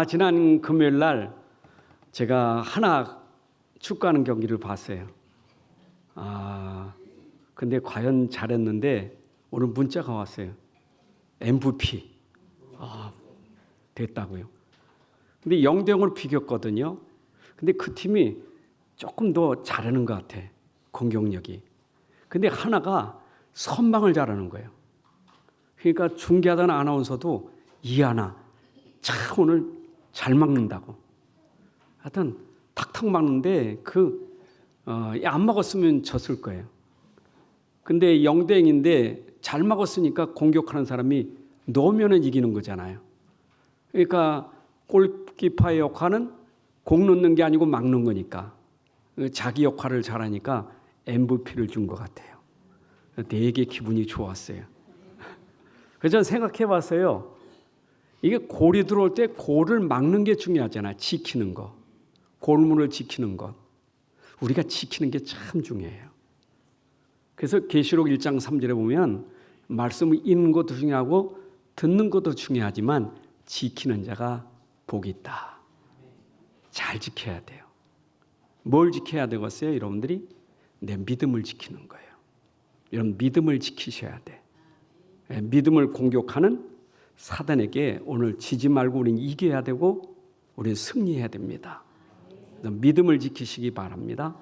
지난 금요일 날 제가 하나 축구하는 경기를 봤어요. 근데 과연 잘했는데 오늘 문자가 왔어요. MVP 됐다고요. 근데 0대0으로 비겼거든요. 근데 그 팀이 조금 더 잘하는 것 같아. 공격력이. 근데 하나가 선방을 잘하는 거예요. 그러니까 중계하던 아나운서도 이하나 참 오늘 잘 막는다고. 하여튼 탁탁 막는데 안 막았으면 졌을 거예요. 근데 0대0인데 잘 막았으니까 공격하는 사람이 넣으면 이기는 거잖아요. 그러니까 골키퍼의 역할은 공 넣는 게 아니고 막는 거니까 자기 역할을 잘하니까 MVP를 준 것 같아요. 되게 기분이 좋았어요. 그래서 저는 생각해 봤어요. 이게 골이 들어올 때 골을 막는 게 중요하잖아요. 지키는 거. 골문을 지키는 것. 우리가 지키는 게 참 중요해요. 그래서 계시록 1장 3절에 보면 말씀을 읽는 것도 중요하고 듣는 것도 중요하지만 지키는 자가 복이 있다. 잘 지켜야 돼요. 뭘 지켜야 되겠어요? 여러분들이 내 믿음을 지키는 거예요. 여러분 믿음을 지키셔야 돼. 믿음을 공격하는 사단에게 오늘 지지 말고 우리는 이겨야 되고 우리는 승리해야 됩니다. 믿음을 지키시기 바랍니다.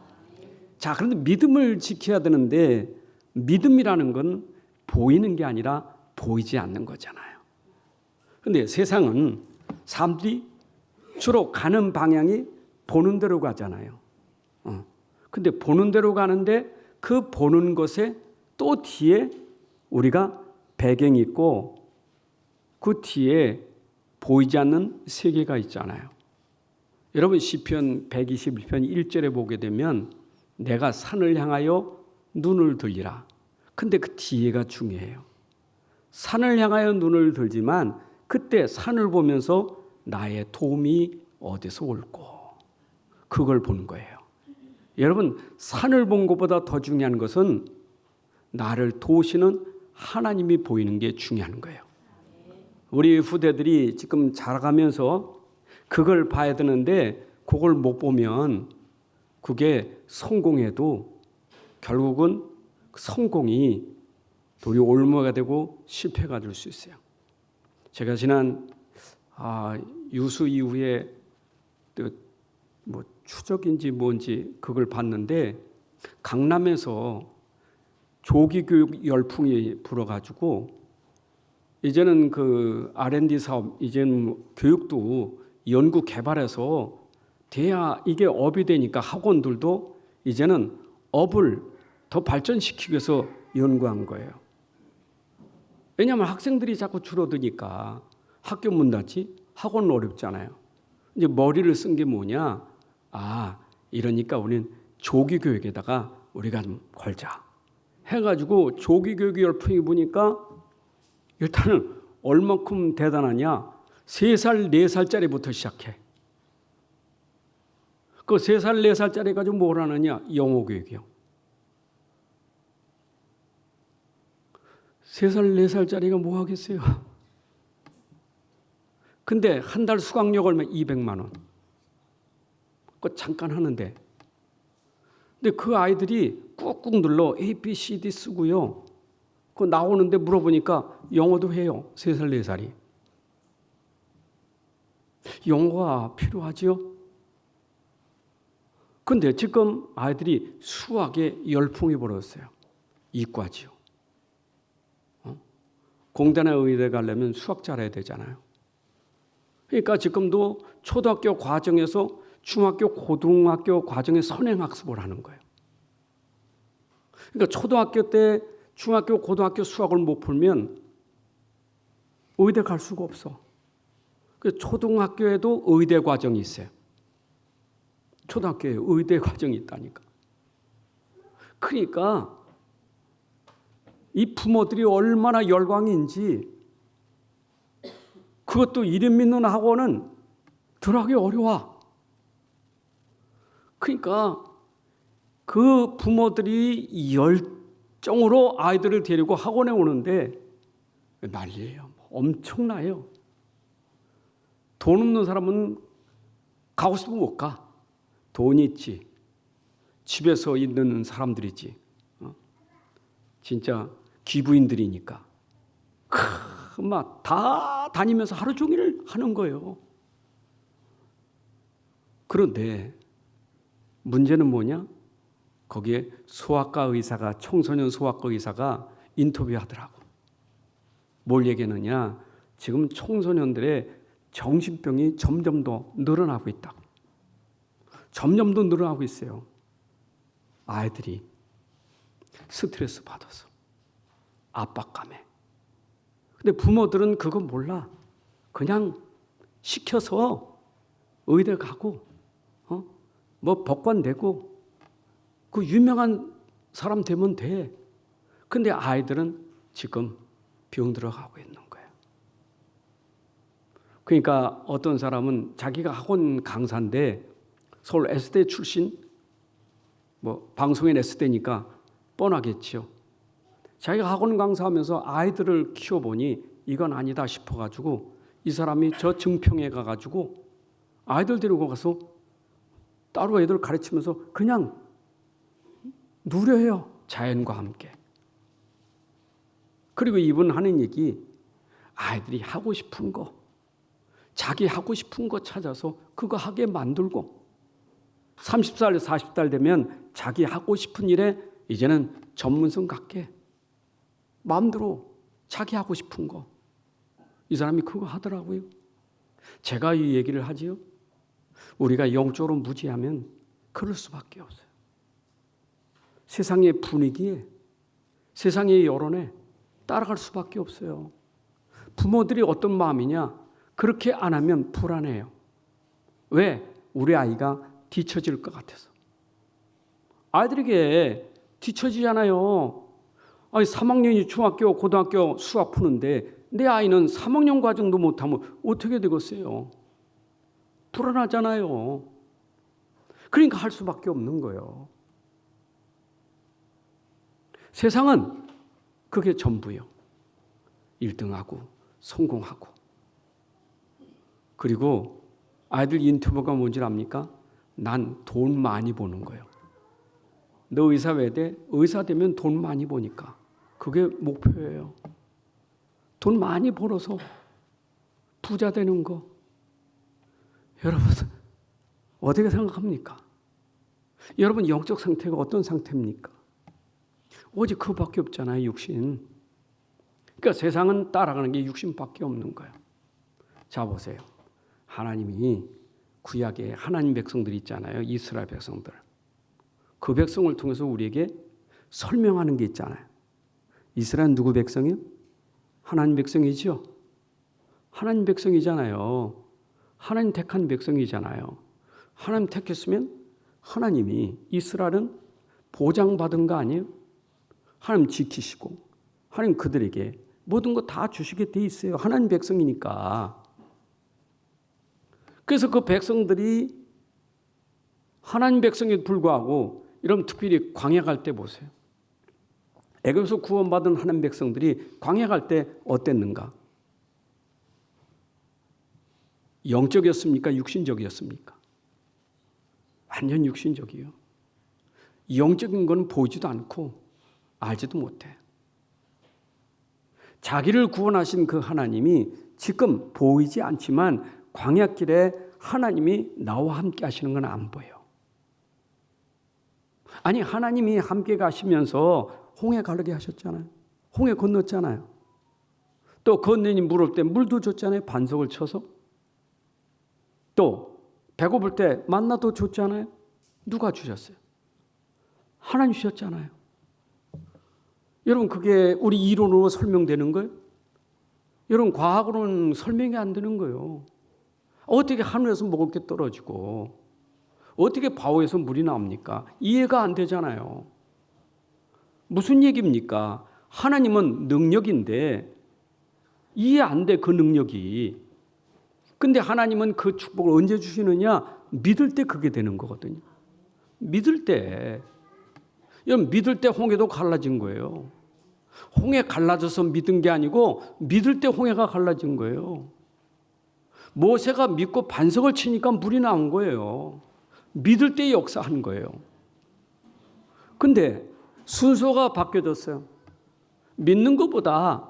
자, 그런데 믿음을 지켜야 되는데 믿음이라는 건 보이는 게 아니라 보이지 않는 거잖아요. 그런데 세상은 사람들이 주로 가는 방향이 보는 대로 가잖아요. 근데 보는 대로 가는데 그 보는 것에 또 뒤에 우리가 배경이 있고 그 뒤에 보이지 않는 세계가 있잖아요. 여러분 시편 121편 1절에 보게 되면 내가 산을 향하여 눈을 들리라. 근데 그 뒤에가 중요해요. 산을 향하여 눈을 들지만 그때 산을 보면서 나의 도움이 어디서 올고 그걸 보는 거예요. 여러분 산을 본 것보다 더 중요한 것은 나를 도우시는 하나님이 보이는 게 중요한 거예요. 우리 후대들이 지금 자라가면서 그걸 봐야 되는데 그걸 못 보면 그게 성공해도 결국은 성공이 도리 올무가 되고 실패가 될 수 있어요. 제가 지난 유수 이후에 뭐 추적인지 뭔지 그걸 봤는데 강남에서 조기교육 열풍이 불어가지고 이제는 그 R&D 사업, 이제는 교육도 연구 개발해서 돼야 이게 업이 되니까 학원들도 이제는 업을 더 발전시키기 위해서 연구한 거예요. 왜냐하면 학생들이 자꾸 줄어드니까 학교 문 닫지 학원은 어렵잖아요. 이제 머리를 쓴 게 뭐냐? 이러니까 우리는 조기 교육에다가 우리가 좀 걸자 해가지고 조기 교육 열풍이 보니까 일단은 얼마큼 대단하냐? 3살, 4살짜리부터 시작해. 그 3살, 4살짜리 가지고 뭘 하느냐? 영어 교육이요. 3살, 4살짜리가 뭐 하겠어요? 근데 한 달 수강료 얼마? 200만 원. 그거 잠깐 하는데. 근데 그 아이들이 꾹꾹 눌러 A, B, C, D 쓰고요. 그 나오는데 물어보니까 영어도 해요. 3살, 4살이. 영어가 필요하죠? 근데 지금 아이들이 수학에 열풍이 벌어졌어요. 이과지요. 공대나 의대 가려면 수학 잘해야 되잖아요. 그러니까 지금도 초등학교 과정에서 중학교, 고등학교 과정에 선행학습을 하는 거예요. 그러니까 초등학교 때 중학교, 고등학교 수학을 못 풀면 의대 갈 수가 없어. 초등학교에도 의대 과정이 있어요. 초등학교에 의대 과정이 있다니까. 그러니까 이 부모들이 얼마나 열광인지 그것도 이름 믿는 학원은 들어가기 어려워. 그러니까 그 부모들이 열정으로 아이들을 데리고 학원에 오는데 난리예요. 엄청나요. 돈 없는 사람은 가고 싶으면 못 가. 돈이 있지. 집에서 있는 사람들이지. 진짜 기부인들이니까. 막 다 다니면서 하루 종일 하는 거예요. 그런데 문제는 뭐냐? 거기에 소아과 의사가, 청소년 소아과 의사가 인터뷰하더라고. 뭘 얘기하느냐? 지금 청소년들의 정신병이 점점 더 늘어나고 있다고. 점점 더 늘어나고 있어요. 아이들이 스트레스 받아서, 압박감에. 근데 부모들은 그거 몰라. 그냥 시켜서 의대 가고, 뭐 법관 되고, 그 유명한 사람 되면 돼. 근데 아이들은 지금 병 들어가고 있는 거예요. 그러니까 어떤 사람은 자기가 학원 강사인데 서울 S대 출신, 뭐 방송인 S대니까 뻔하겠죠. 자기가 학원 강사하면서 아이들을 키워보니 이건 아니다 싶어가지고 이 사람이 저 증평에 가가지고 아이들 데리고 가서 따로 애들 가르치면서 그냥 누려요. 자연과 함께. 그리고 이분 하는 얘기, 아이들이 하고 싶은 거, 자기 하고 싶은 거 찾아서 그거 하게 만들고 30살, 40살 되면 자기 하고 싶은 일에 이제는 전문성 갖게 마음대로 자기 하고 싶은 거. 이 사람이 그거 하더라고요. 제가 이 얘기를 하지요. 우리가 영적으로 무지하면 그럴 수밖에 없어요. 세상의 분위기에, 세상의 여론에 따라갈 수밖에 없어요. 부모들이 어떤 마음이냐? 그렇게 안 하면 불안해요. 왜? 우리 아이가 뒤처질 것 같아서. 아이들에게 뒤처지잖아요. 아니 3학년이 중학교, 고등학교 수학 푸는데 내 아이는 3학년 과정도 못하면 어떻게 되겠어요? 불안하잖아요. 그러니까 할 수밖에 없는 거예요. 세상은 그게 전부요. 1등하고 성공하고. 그리고 아이들 인터뷰가 뭔지 압니까? 난 돈 많이 버는 거예요. 너 의사 왜 돼? 의사 되면 돈 많이 버니까. 그게 목표예요. 돈 많이 벌어서 부자 되는 거. 여러분 어떻게 생각합니까? 여러분 영적 상태가 어떤 상태입니까? 오직 그밖에 없잖아요. 육신. 그러니까 세상은 따라가는 게 육신밖에 없는 거예요. 자 보세요. 하나님이 구약에 하나님 백성들 있잖아요. 이스라엘 백성들. 그 백성을 통해서 우리에게 설명하는 게 있잖아요. 이스라엘은 누구 백성이요? 하나님 백성이죠. 하나님 백성이잖아요. 하나님 택한 백성이잖아요. 하나님 택했으면 하나님이 이스라엘은 보장받은 거 아니에요? 하나님 지키시고 하나님 그들에게 모든 거 다 주시게 돼 있어요. 하나님 백성이니까. 그래서 그 백성들이 하나님 백성에도 불구하고 여러분 특별히 광야 갈 때 보세요. 애굽에서 구원받은 하나님 백성들이 광야 갈 때 어땠는가? 영적이었습니까? 육신적이었습니까? 완전 육신적이에요. 영적인 건 보이지도 않고 알지도 못해. 자기를 구원하신 그 하나님이 지금 보이지 않지만 광야길에 하나님이 나와 함께 하시는 건 안 보여. 아니 하나님이 함께 가시면서 홍해 가르게 하셨잖아요. 홍해 건넜잖아요. 또 건너니 물을 때 물도 줬잖아요. 반석을 쳐서. 또 배고플 때 만나도 줬잖아요. 누가 주셨어요? 하나님 주셨잖아요. 여러분 그게 우리 이론으로 설명되는 거예요? 여러분 과학으로는 설명이 안 되는 거예요. 어떻게 하늘에서 먹을 게 떨어지고 어떻게 바위에서 물이 나옵니까? 이해가 안 되잖아요. 무슨 얘기입니까? 하나님은 능력인데 이해 안 돼, 그 능력이. 근데 하나님은 그 축복을 언제 주시느냐? 믿을 때 그게 되는 거거든요. 믿을 때. 여러분 믿을 때 홍해도 갈라진 거예요. 홍해 갈라져서 믿은 게 아니고 믿을 때 홍해가 갈라진 거예요. 모세가 믿고 반석을 치니까 물이 나온 거예요. 믿을 때 역사한 거예요. 근데 순서가 바뀌어졌어요. 믿는 것보다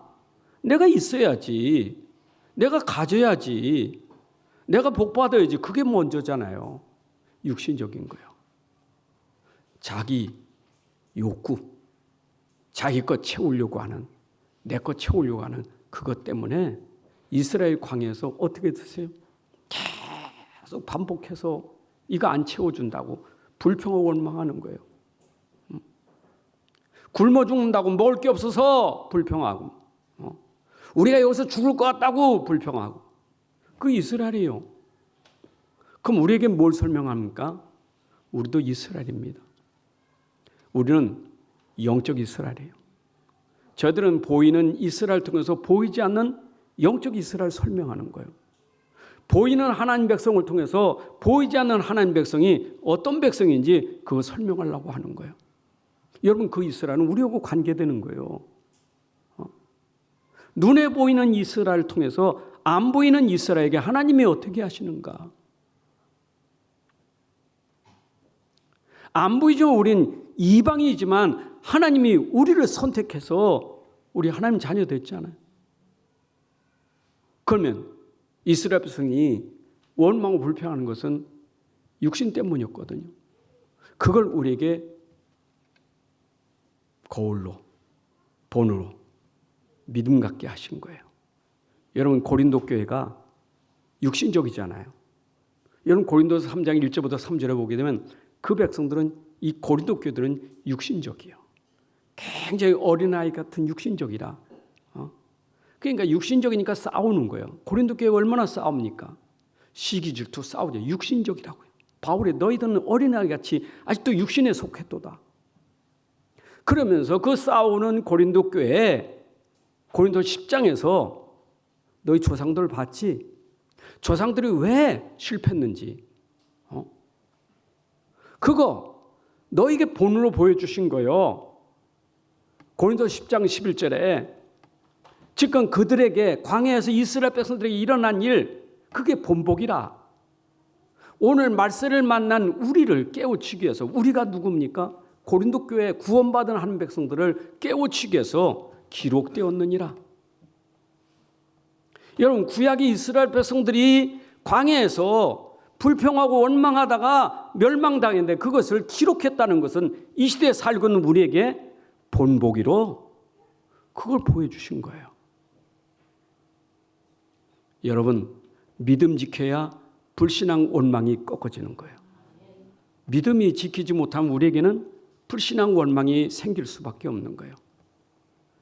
내가 있어야지, 내가 가져야지, 내가 복받아야지, 그게 먼저잖아요. 육신적인 거예요. 자기 욕구, 자기 것 채우려고 하는, 내 것 채우려고 하는 그것 때문에 이스라엘 광야에서 어떻게 드세요? 계속 반복해서 이거 안 채워준다고 불평하고 원망하는 거예요. 굶어 죽는다고 먹을 게 없어서 불평하고, 우리가 여기서 죽을 것 같다고 불평하고. 그 이스라엘이에요. 그럼 우리에게 뭘 설명합니까? 우리도 이스라엘입니다. 우리는 영적 이스라엘이에요. 저들은 보이는 이스라엘 통해서 보이지 않는 영적 이스라엘 설명하는 거예요. 보이는 하나님 백성을 통해서 보이지 않는 하나님 백성이 어떤 백성인지 그거 설명하려고 하는 거예요. 여러분, 그 이스라엘은 우리하고 관계되는 거예요. 눈에 보이는 이스라엘을 통해서 안 보이는 이스라엘에게 하나님이 어떻게 하시는가? 안 보이죠. 우린 이방이지만 하나님이 우리를 선택해서 우리 하나님 자녀 됐잖아요. 그러면 이스라엘 백성이 원망하고 불평하는 것은 육신 때문이었거든요. 그걸 우리에게 거울로, 본으로 믿음 갖게 하신 거예요. 여러분, 고린도 교회가 육신적이잖아요. 여러분, 고린도서 3장 1절부터 3절에 보게 되면 그 백성들은, 이 고린도 교회들은 육신적이에요. 굉장히 어린아이 같은 육신적이라. 그러니까 육신적이니까 싸우는 거예요. 고린도 교회 얼마나 싸웁니까? 시기 질투 싸우죠. 육신적이라고요. 바울이 너희들은 어린아이 같이 아직도 육신에 속했도다. 그러면서 그 싸우는 고린도 교회에 고린도 10장에서 너희 조상들 봤지? 조상들이 왜 실패했는지 그거 너에게 본으로 보여주신 거예요. 고린도 10장 11절에 지금 그들에게 광야에서 이스라엘 백성들에게 일어난 일, 그게 본복이라. 오늘 말세를 만난 우리를 깨우치기 위해서, 우리가 누굽니까? 고린도 교회 구원받은 하나님 백성들을 깨우치기 위해서 기록되었느니라. 여러분, 구약의 이스라엘 백성들이 광야에서 불평하고 원망하다가 멸망당했는데 그것을 기록했다는 것은 이 시대에 살고 있는 우리에게 본보기로 그걸 보여주신 거예요. 여러분, 믿음 지켜야 불신앙 원망이 꺾어지는 거예요. 믿음이 지키지 못하면 우리에게는 불신앙 원망이 생길 수밖에 없는 거예요.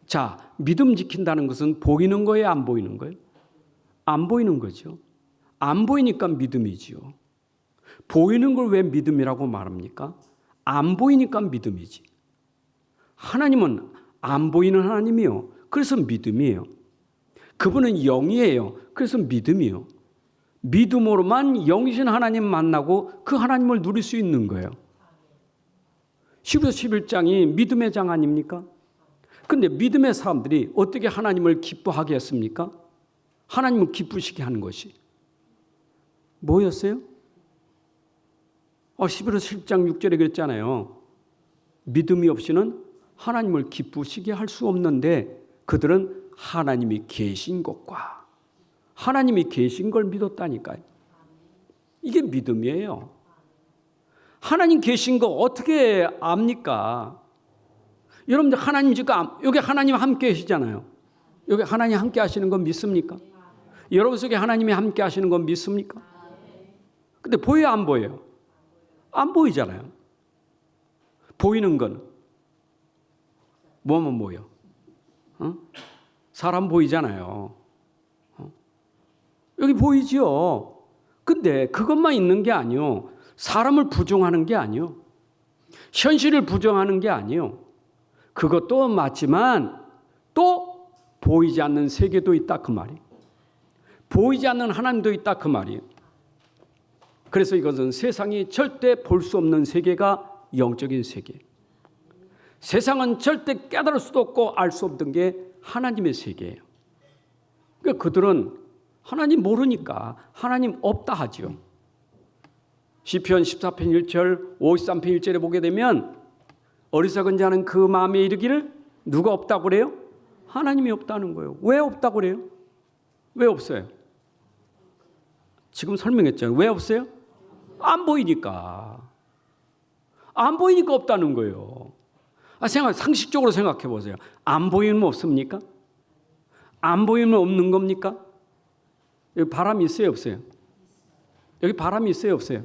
자, 믿음 지킨다는 것은 보이는 거예요, 안 보이는 거예요? 안 보이는 거죠. 안 보이니까 믿음이지요. 보이는 걸 왜 믿음이라고 말합니까? 안 보이니까 믿음이지. 하나님은 안 보이는 하나님이요. 그래서 믿음이에요. 그분은 영이에요. 그래서 믿음이요. 믿음으로만 영이신 하나님 만나고 그 하나님을 누릴 수 있는 거예요. 10서 11장이 믿음의 장 아닙니까? 근데 믿음의 사람들이 어떻게 하나님을 기뻐하게 했습니까? 하나님을 기쁘시게 하는 것이 뭐였어요? 11서 10장 6절에 그랬잖아요. 믿음이 없이는 하나님을 기쁘시게 할 수 없는데 그들은 하나님이 계신 것과 하나님이 계신 걸 믿었다니까요. 이게 믿음이에요. 하나님 계신 거 어떻게 압니까? 여러분들 하나님 지금 여기 하나님 함께 계시잖아요. 여기 하나님 함께 하시는 건 믿습니까? 여러분 속에 하나님이 함께 하시는 건 믿습니까? 근데 보여요, 안 보여요? 안 보이잖아요. 보이는 건 뭐만 보여? 사람 보이잖아요. 여기 보이죠? 근데 그것만 있는 게 아니요. 사람을 부정하는 게 아니요. 현실을 부정하는 게 아니요. 그것도 맞지만 또 보이지 않는 세계도 있다 그 말이에요. 보이지 않는 하나님도 있다 그 말이에요. 그래서 이것은 세상이 절대 볼 수 없는 세계가 영적인 세계. 세상은 절대 깨달을 수도 없고 알 수 없던 게 하나님의 세계예요. 그러니까 그들은 하나님 모르니까 하나님 없다 하죠. 시편 14편 1절 53편 1절에 보게 되면 어리석은 자는 그 마음에 이르기를 누가 없다고 그래요? 하나님이 없다는 거예요. 왜 없다고 그래요? 왜 없어요? 지금 설명했잖아요. 왜 없어요? 안 보이니까. 안 보이니까 없다는 거예요. 상식적으로 생각해 보세요. 안 보이면 없습니까? 안 보이면 없는 겁니까? 여기 바람이 있어요, 없어요? 여기 바람이 있어요, 없어요?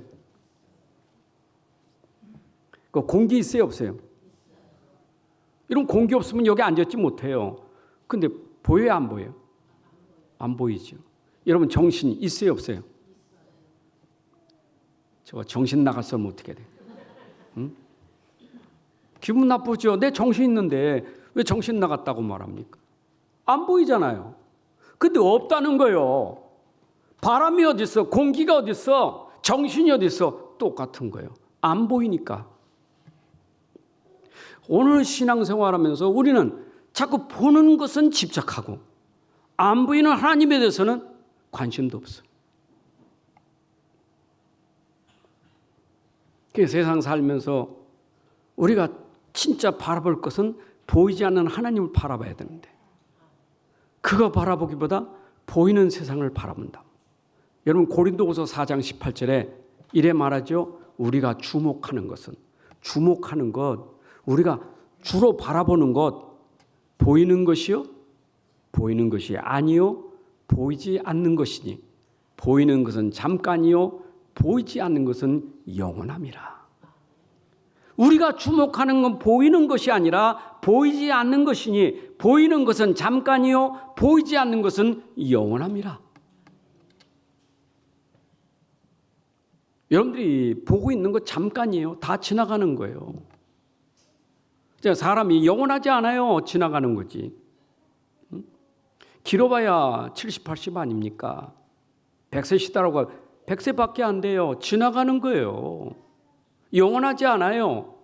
그 공기 있어요, 없어요? 이런 공기 없으면 여기 앉았지 못해요. 근데 보여요, 안 보여요? 안 보이죠. 여러분 정신이 있어요, 없어요? 저 정신 나갔으면 어떻게 돼요? 응? 기분 나쁘죠. 내 정신 있는데 왜 정신 나갔다고 말합니까? 안 보이잖아요. 근데 없다는 거예요. 바람이 어디 있어? 공기가 어디 있어? 정신이 어디 있어? 똑같은 거예요. 안 보이니까. 오늘 신앙생활하면서 우리는 자꾸 보는 것은 집착하고 안 보이는 하나님에 대해서는 관심도 없어요. 세상 살면서 우리가 진짜 바라볼 것은 보이지 않는 하나님을 바라봐야 되는데 그거 바라보기보다 보이는 세상을 바라본다. 여러분 고린도후서 4장 18절에 이래 말하죠. 우리가 주목하는 것은 주목하는 것 우리가 주로 바라보는 것 보이는 것이요? 보이는 것이 아니요? 보이지 않는 것이니 보이는 것은 잠깐이요? 보이지 않는 것은 영원함이라. 우리가 주목하는 건 보이는 것이 아니라 보이지 않는 것이니 보이는 것은 잠깐이요 보이지 않는 것은 영원함이라. 여러분들이 보고 있는 것 잠깐이에요. 다 지나가는 거예요. 사람이 영원하지 않아요. 지나가는 거지. 길어봐야 70, 80 아닙니까? 100세 시다라고 100세밖에 안 돼요. 지나가는 거예요. 영원하지 않아요.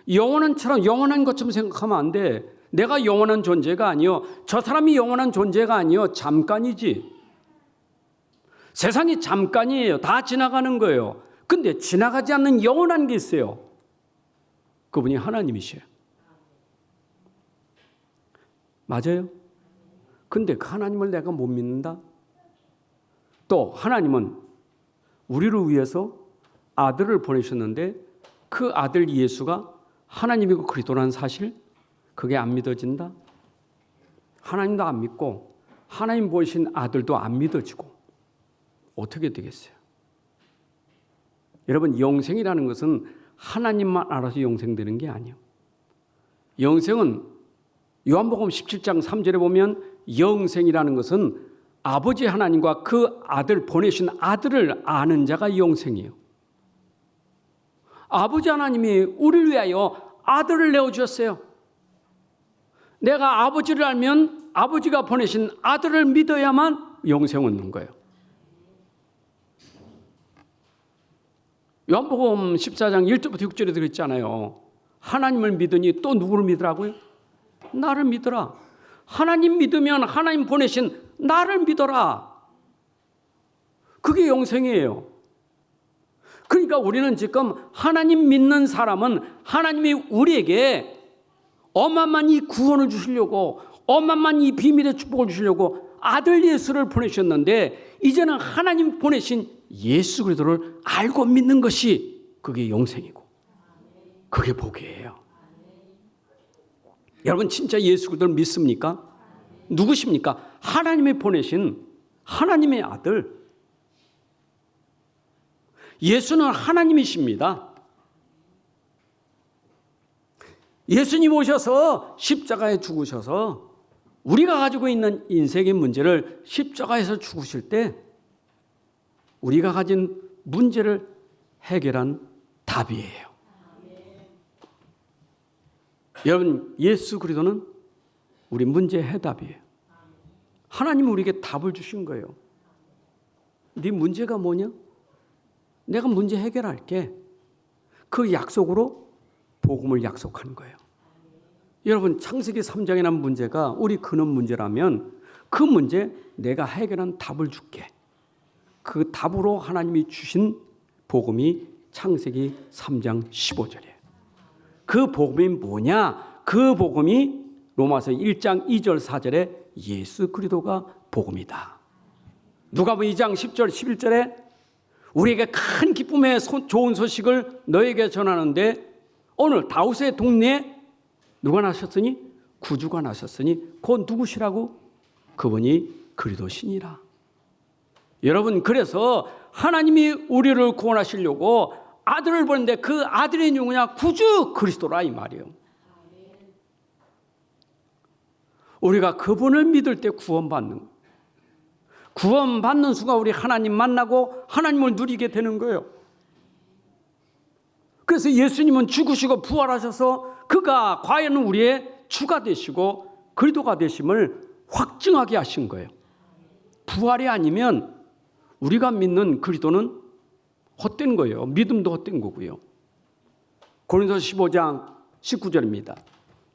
영원한 것처럼 생각하면 안 돼. 내가 영원한 존재가 아니요. 저 사람이 영원한 존재가 아니요. 잠깐이지. 세상이 잠깐이에요. 다 지나가는 거예요. 근데 지나가지 않는 영원한 게 있어요. 그분이 하나님이셔요. 맞아요? 근데 그 하나님을 내가 못 믿는다? 또 하나님은 우리를 위해서 아들을 보내셨는데 그 아들 예수가 하나님이고 그리스도라는 사실 그게 안 믿어진다? 하나님도 안 믿고 하나님 보이신 아들도 안 믿어지고 어떻게 되겠어요? 여러분 영생이라는 것은 하나님만 알아서 영생되는 게 아니에요. 영생은 요한복음 17장 3절에 보면 영생이라는 것은 아버지 하나님과 그 아들 보내신 아들을 아는 자가 영생이에요. 아버지 하나님이 우리를 위하여 아들을 내어주셨어요. 내가 아버지를 알면 아버지가 보내신 아들을 믿어야만 영생 얻는 거예요. 요한복음 14장 1절부터 6절에 들었잖아요. 하나님을 믿으니 또 누구를 믿으라고요? 나를 믿어라. 하나님 믿으면 하나님 보내신 나를 믿어라. 그게 영생이에요. 그러니까 우리는 지금 하나님 믿는 사람은 하나님이 우리에게 어마어마한 이 구원을 주시려고 어마어마한 이 비밀의 축복을 주시려고 아들 예수를 보내셨는데 이제는 하나님 보내신 예수 그리스도를 알고 믿는 것이 그게 영생이고 그게 복이에요. 여러분 진짜 예수 그리스도를 믿습니까? 누구십니까? 하나님이 보내신 하나님의 아들. 예수는 하나님이십니다. 예수님 오셔서 십자가에 죽으셔서 우리가 가지고 있는 인생의 문제를 십자가에서 죽으실 때 우리가 가진 문제를 해결한 답이에요. 여러분 예수 그리스도는 우리 문제 해답이에요. 하나님은 우리에게 답을 주신 거예요. 네 문제가 뭐냐? 내가 문제 해결할게. 그 약속으로 복음을 약속하는 거예요. 여러분 창세기 3장에 난 문제가 우리 근원 문제라면 그 문제 내가 해결한 답을 줄게. 그 답으로 하나님이 주신 복음이 창세기 3장 15절이에요. 그 복음이 뭐냐? 그 복음이 로마서 1장 2절 4절에 예수 그리스도가 복음이다. 누가복음 2장 10절 11절에 우리에게 큰 기쁨의 좋은 소식을 너에게 전하는데 오늘 다윗의 동네에 누가 나셨으니? 구주가 나셨으니 곧 누구시라고? 그분이 그리스도시니라. 여러분, 그래서 하나님이 우리를 구원하시려고 아들을 보는데 그 아들이 누구냐? 구주 그리스도라 이 말이에요. 우리가 그분을 믿을 때 구원받는 거예요. 구원받는 순간 우리 하나님 만나고 하나님을 누리게 되는 거예요. 그래서 예수님은 죽으시고 부활하셔서 그가 과연 우리의 주가 되시고 그리스도가 되심을 확증하게 하신 거예요. 부활이 아니면 우리가 믿는 그리스도는 헛된 거예요. 믿음도 헛된 거고요. 고린도서 15장 19절입니다.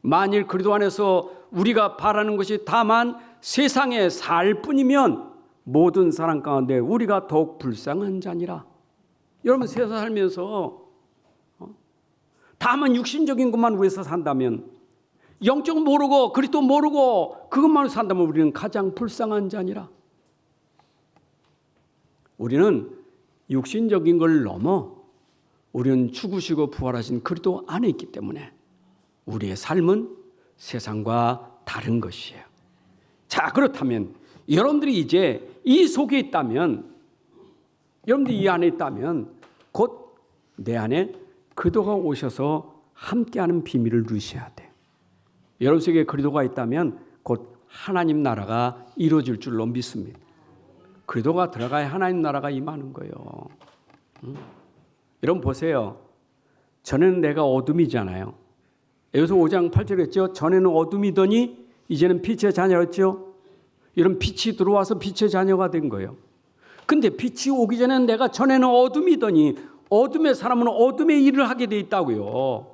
만일 그리스도 안에서 우리가 바라는 것이 다만 세상에 살 뿐이면 모든 사람 가운데 우리가 더욱 불쌍한 자니라. 여러분, 세상 살면서 다만 육신적인 것만 위해서 산다면, 영적 모르고 그리스도 모르고 그것만 산다면 우리는 가장 불쌍한 자니라. 우리는 육신적인 걸 넘어 우리는 죽으시고 부활하신 그리스도 안에 있기 때문에 우리의 삶은 세상과 다른 것이에요. 자, 그렇다면 여러분들이 이제 이 속에 있다면, 여러분들이 이 안에 있다면 곧 내 안에 그리스도가 오셔서 함께하는 비밀을 누리셔야 돼요. 여러분 속에 그리스도가 있다면 곧 하나님 나라가 이루어질 줄로 믿습니다. 그리스도가 들어가야 하나님 나라가 임하는 거예요. 여러분 보세요. 전에는 내가 어둠이잖아요. 여기서 5장 8절에 했죠. 전에는 어둠이더니 이제는 빛의 자녀였죠. 이런 빛이 들어와서 빛의 자녀가 된 거예요. 근데 빛이 오기 전에 내가 전에는 어둠이더니 어둠의 사람은 어둠의 일을 하게 돼 있다고요.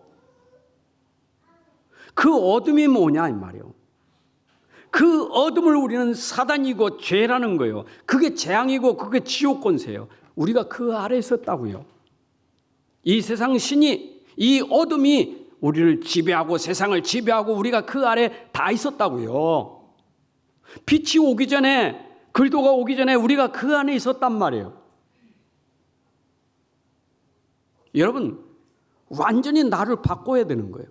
그 어둠이 뭐냐 이 말이에요. 그 어둠을 우리는 사단이고 죄라는 거예요. 그게 재앙이고 그게 지옥 권세예요. 우리가 그 아래에 있었다고요. 이 세상 신이, 이 어둠이 우리를 지배하고 세상을 지배하고 우리가 그 아래 다 있었다고요. 빛이 오기 전에, 그리스도가 오기 전에 우리가 그 안에 있었단 말이에요. 여러분, 완전히 나를 바꿔야 되는 거예요.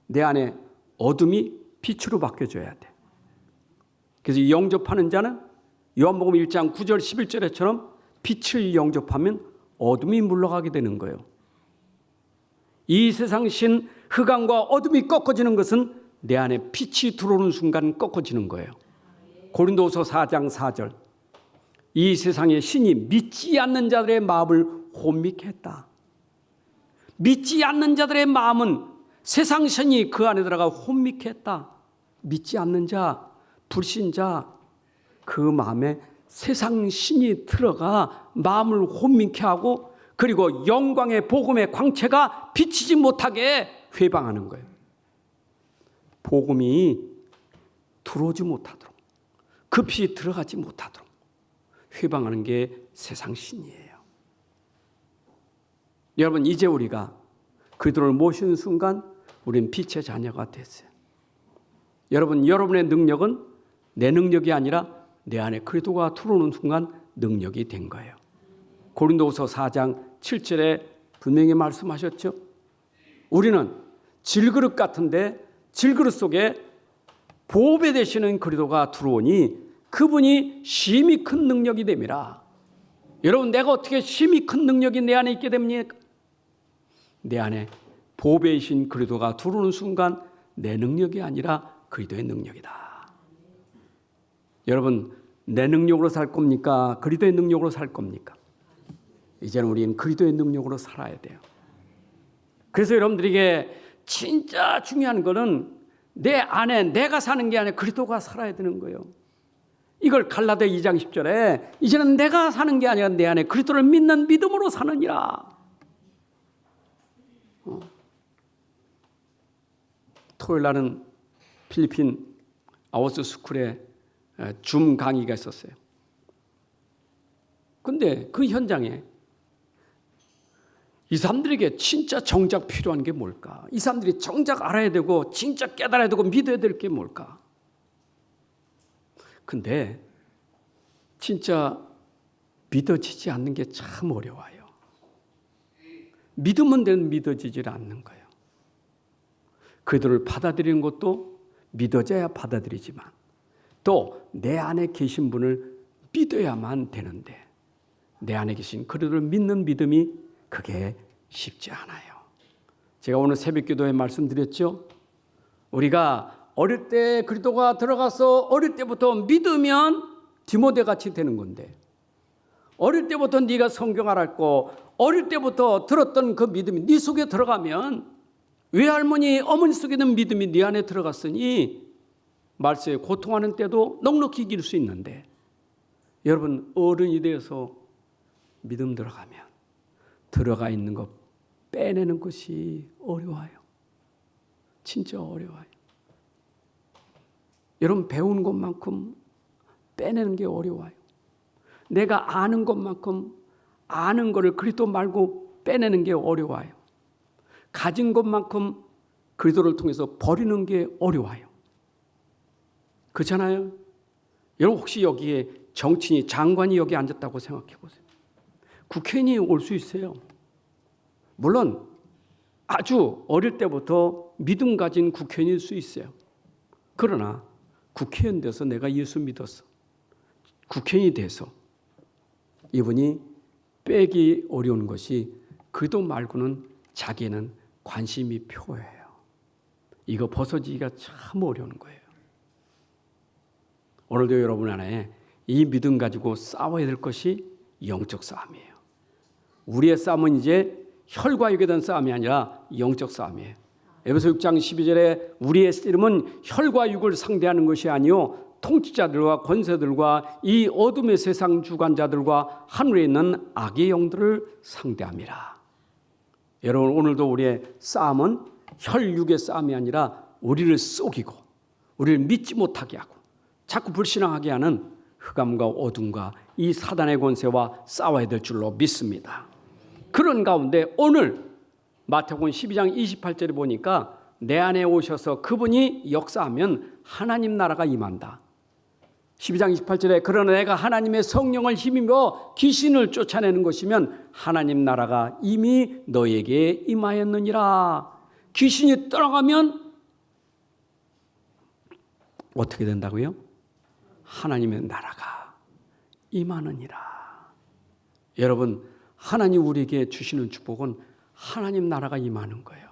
내 안에 어둠이 빛으로 바뀌어줘야 돼. 그래서 영접하는 자는 요한복음 1장 9절 11절에처럼 빛을 영접하면 어둠이 물러가게 되는 거예요. 이 세상 신 흑암과 어둠이 꺾어지는 것은 내 안에 빛이 들어오는 순간 꺾어지는 거예요. 고린도서 4장 4절. 이 세상의 신이 믿지 않는 자들의 마음을 혼미케 했다. 믿지 않는 자들의 마음은 세상 신이 그 안에 들어가 혼미케 했다. 믿지 않는 자, 불신자, 그 마음에 세상 신이 들어가 마음을 혼미케 하고 그리고 영광의 복음의 광채가 비치지 못하게 회방하는 거예요. 복음이 들어오지 못하도록, 그 빛이 들어가지 못하도록 회방하는 게 세상 신이에요. 여러분, 이제 우리가 그리스도를 모시는 순간 우리는 빛의 자녀가 됐어요. 여러분, 여러분의 능력은 내 능력이 아니라 내 안에 그리스도가 들어오는 순간 능력이 된 거예요. 고린도후서 4장 7절에 분명히 말씀하셨죠. 우리는 질그릇 같은데 질그릇 속에 보배 되시는 그리스도가 들어오니 그분이 심히 큰 능력이 됨이라. 여러분, 내가 어떻게 심히 큰 능력이 내 안에 있게 됩니까? 내 안에 보배이신 그리스도가 들어오는 순간 내 능력이 아니라 그리스도의 능력이다. 여러분, 내 능력으로 살 겁니까? 그리스도의 능력으로 살 겁니까? 이제는 우리는 그리스도의 능력으로 살아야 돼요. 그래서 여러분들에게 진짜 중요한 거는 내 안에 내가 사는 게 아니라 그리스도가 살아야 되는 거예요. 이걸 갈라디아 2장 10절에 이제는 내가 사는 게 아니라 내 안에 그리스도를 믿는 믿음으로 사느니라. 토요일 날은 필리핀 아워스 스쿨에 줌 강의가 있었어요. 근데 그 현장에 이 사람들에게 진짜 정작 필요한 게 뭘까? 이 사람들이 정작 알아야 되고 진짜 깨달아야 되고 믿어야 될 게 뭘까? 근데 진짜 믿어지지 않는 게 참 어려워요. 믿으면 되는 믿어지질 않는 거예요. 그들을 받아들이는 것도 믿어져야 받아들이지만 또 내 안에 계신 분을 믿어야만 되는데 내 안에 계신 그들을 믿는 믿음이 그게 쉽지 않아요. 제가 오늘 새벽기도에 말씀드렸죠. 우리가 어릴 때 그리스도가 들어가서 어릴 때부터 믿으면 디모데같이 되는 건데 어릴 때부터 네가 성경 알았고 어릴 때부터 들었던 그 믿음이 네 속에 들어가면 외할머니 어머니 속에 있는 믿음이 네 안에 들어갔으니 말세에 고통하는 때도 넉넉히 이길 수 있는데 여러분 어른이 되어서 믿음 들어가면 들어가 있는 것 빼내는 것이 어려워요. 진짜 어려워요. 여러분 배운 것만큼 빼내는 게 어려워요. 내가 아는 것만큼 아는 것을 그리스도 말고 빼내는 게 어려워요. 가진 것만큼 그리스도를 통해서 버리는 게 어려워요. 그렇잖아요. 여러분 혹시 여기에 정치인이 장관이 여기 앉았다고 생각해 보세요. 국회의원이 올 수 있어요. 물론 아주 어릴 때부터 믿음 가진 국회의원일 수 있어요. 그러나 국회의원 돼서 내가 예수 믿었어. 국회의원이 돼서 이분이 빼기 어려운 것이 그도 말고는 자기는 관심이 표예요. 이거 벗어지기가 참 어려운 거예요. 오늘도 여러분 안에 이 믿음 가지고 싸워야 될 것이 영적 싸움이에요. 우리의 싸움은 이제 혈과 육에 대한 싸움이 아니라 영적 싸움이에요. 에베소 6장 12절에 우리의 씨름은 혈과 육을 상대하는 것이 아니요 통치자들과 권세들과 이 어둠의 세상 주관자들과 하늘에 있는 악의 영들을 상대함이라. 여러분 오늘도 우리의 싸움은 혈육의 싸움이 아니라 우리를 속이고 우리를 믿지 못하게 하고 자꾸 불신앙하게 하는 흑암과 어둠과 이 사단의 권세와 싸워야 될 줄로 믿습니다. 그런 가운데 오늘 마태복음 12장 28절에 보니까 내 안에 오셔서 그분이 역사하면 하나님 나라가 임한다. 12장 28절에 그러나 내가 하나님의 성령을 힘입어 귀신을 쫓아내는 것이면 하나님 나라가 이미 너에게 임하였느니라. 귀신이 떠나가면 어떻게 된다고요? 하나님의 나라가 임하느니라. 여러분 하나님 우리에게 주시는 축복은 하나님 나라가 임하는 거예요.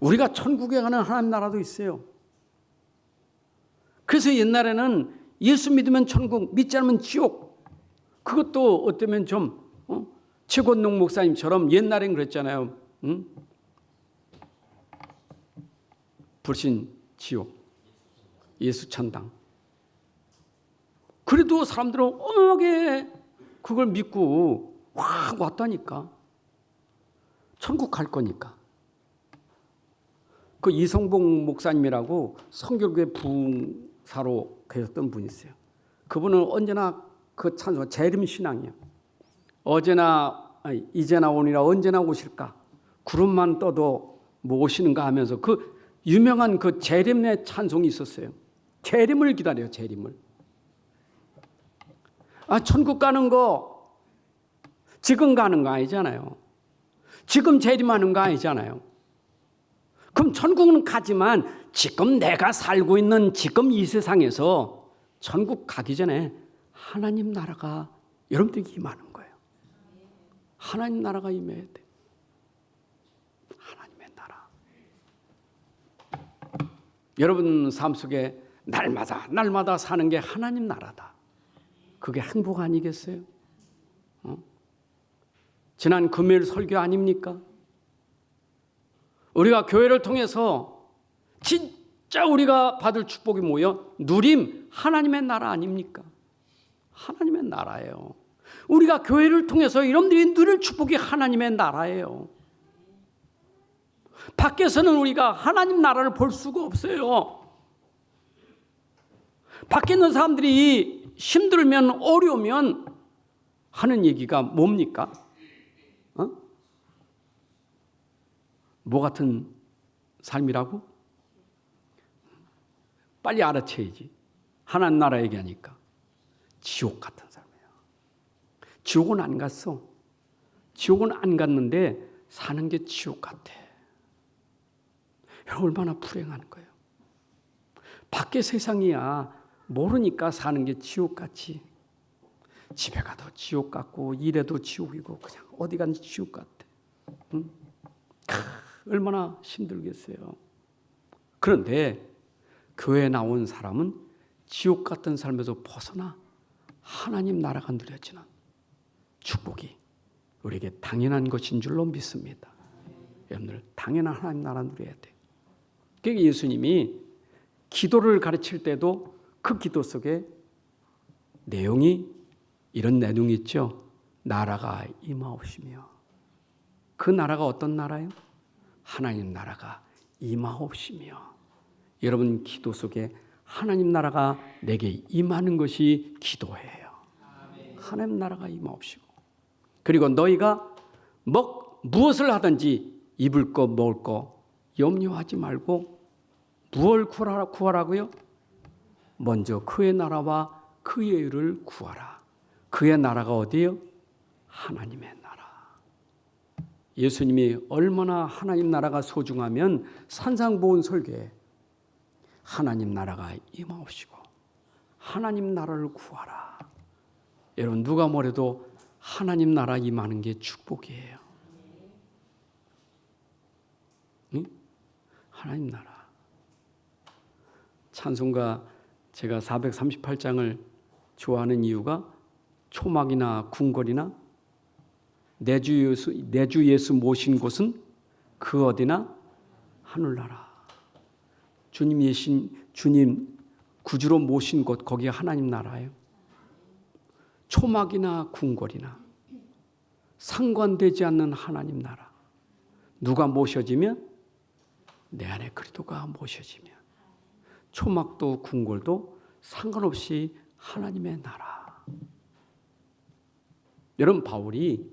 우리가 천국에 가는 하나님 나라도 있어요. 그래서 옛날에는 예수 믿으면 천국, 믿지 않으면 지옥. 그것도 어쩌면 좀 최권농 목사님처럼 옛날엔 그랬잖아요. 불신 지옥, 예수 천당. 그래도 사람들은 어마어마하게 그걸 믿고 확 왔다니까. 천국 갈 거니까. 그 이성봉 목사님이라고 성결교회 부흥사로 계셨던 분이 있어요. 그분은 언제나 그 찬송 재림 신앙이에요. 이제나 오니라 언제나 오실까. 구름만 떠도 뭐 오시는가 하면서 그 유명한 그 재림의 찬송이 있었어요. 재림을 기다려요. 재림을. 천국 가는 거 지금 가는 거 아니잖아요. 지금 재림하는 거 아니잖아요. 그럼 천국은 가지만 지금 내가 살고 있는 지금 이 세상에서 천국 가기 전에 하나님 나라가 여러분들에게 임하는 거예요. 하나님 나라가 임해야 돼. 하나님의 나라. 여러분 삶 속에 날마다 사는 게 하나님 나라다. 그게 행복 아니겠어요? 지난 금요일 설교 아닙니까? 우리가 교회를 통해서 진짜 우리가 받을 축복이 뭐예요? 누림, 하나님의 나라 아닙니까? 하나님의 나라예요. 우리가 교회를 통해서 여러분들이 누릴 축복이 하나님의 나라예요. 밖에서는 우리가 하나님 나라를 볼 수가 없어요. 밖에 있는 사람들이 힘들면 어려우면 하는 얘기가 뭡니까? 뭐 같은 삶이라고? 빨리 알아채야지. 하나님 나라 얘기하니까 지옥 같은 삶이에요. 지옥은 안 갔어. 지옥은 안 갔는데 사는 게 지옥 같아. 얼마나 불행한 거예요. 밖에 세상이야 모르니까 사는 게 지옥 같지. 집에 가도 지옥 같고 일해도 지옥이고 그냥 어디 간지 지옥 같아. 응? 얼마나 힘들겠어요. 그런데 교회에 나온 사람은 지옥 같은 삶에서 벗어나 하나님 나라가 누려지는 축복이 우리에게 당연한 것인 줄로 믿습니다. 여러분들 당연한 하나님 나라 누려야 돼요. 그러니까 예수님이 기도를 가르칠 때도 그 기도 속에 내용이 이런 내용이 있죠. 나라가 임하옵시며. 그 나라가 어떤 나라예요? 하나님 나라가 임하옵시며. 여러분 기도 속에 하나님 나라가 내게 임하는 것이 기도예요. 하나님 나라가 임하옵시고. 그리고 너희가 무엇을 하든지 입을 거 먹을 거 염려하지 말고 무엇을 구하라고요? 먼저 그의 나라와 그의 의를 구하라. 그의 나라가 어디예요? 하나님의 나라. 예수님이 얼마나 하나님 나라가 소중하면 산상보훈 설교에 하나님 나라가 임하옵시고 하나님 나라를 구하라. 여러분 누가 뭐래도 하나님 나라 임하는 게 축복이에요. 응? 하나님 나라. 찬송가 제가 438장을 좋아하는 이유가 초막이나 궁궐이나 내주 예수 모신 곳은 그 어디나 하늘나라. 주님 구주로 모신 곳 거기 하나님 나라예요. 초막이나 궁궐이나 상관되지 않는 하나님 나라. 누가 모셔지면 내 안에 그리스도가 모셔지면 초막도 궁궐도 상관없이 하나님의 나라. 여러분 바울이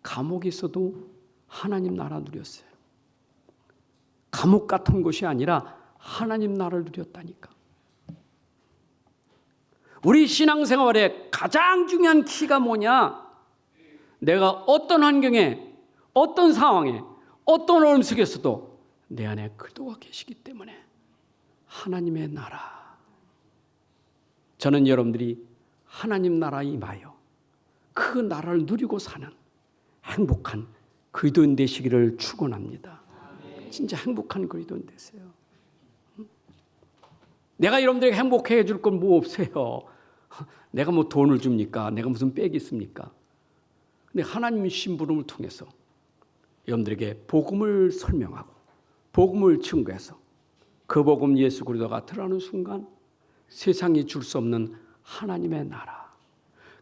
감옥에 있어도 하나님 나라 누렸어요. 감옥 같은 곳이 아니라 하나님 나라를 누렸다니까. 우리 신앙생활에 가장 중요한 키가 뭐냐? 내가 어떤 환경에 어떤 상황에 어떤 어려움 속에서도 내 안에 그리스도가 계시기 때문에 하나님의 나라. 저는 여러분들이 하나님 나라에 임하여 그 나라를 누리고 사는 행복한 그리스도인 되시기를 축원합니다. 진짜 행복한 그리스도인 되세요. 내가 여러분들에게 행복해 해줄 건 뭐 없어요. 내가 뭐 돈을 줍니까? 내가 무슨 빽이 있습니까? 근데 하나님 심부름을 통해서 여러분들에게 복음을 설명하고 복음을 증거해서 그 복음 예수 그리스도가 드러나는 순간 세상이 줄 수 없는 하나님의 나라.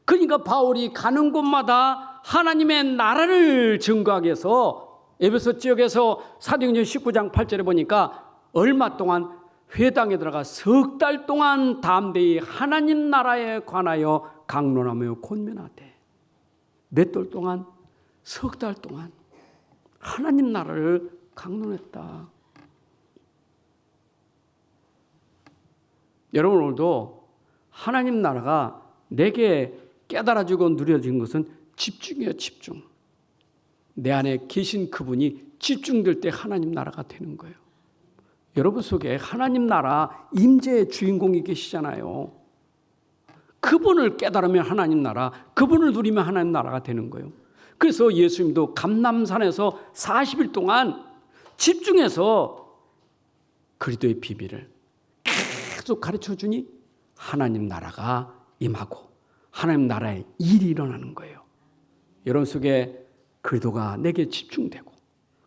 그러니까 바울이 가는 곳마다 하나님의 나라를 증거하기 위해서 에베소 지역에서 사도행전 19장 8절에 보니까 얼마 동안 회당에 들어가 석 달 동안 담대히 하나님 나라에 관하여 강론하며 권면하되 몇 달 동안? 석 달 동안 하나님 나라를 강론했다. 여러분 오늘도 하나님 나라가 내게 깨달아지고 누려진 것은 집중이에요. 집중. 내 안에 계신 그분이 집중될 때 하나님 나라가 되는 거예요. 여러분 속에 하나님 나라 임재의 주인공이 계시잖아요. 그분을 깨달으면 하나님 나라, 그분을 누리면 하나님 나라가 되는 거예요. 그래서 예수님도 감람산에서 40일 동안 집중해서 그리스도의 비밀을 계속 가르쳐 주니 하나님 나라가 임하고 하나님 나라의 일이 일어나는 거예요. 여러분 속에 그리스도가 내게 집중되고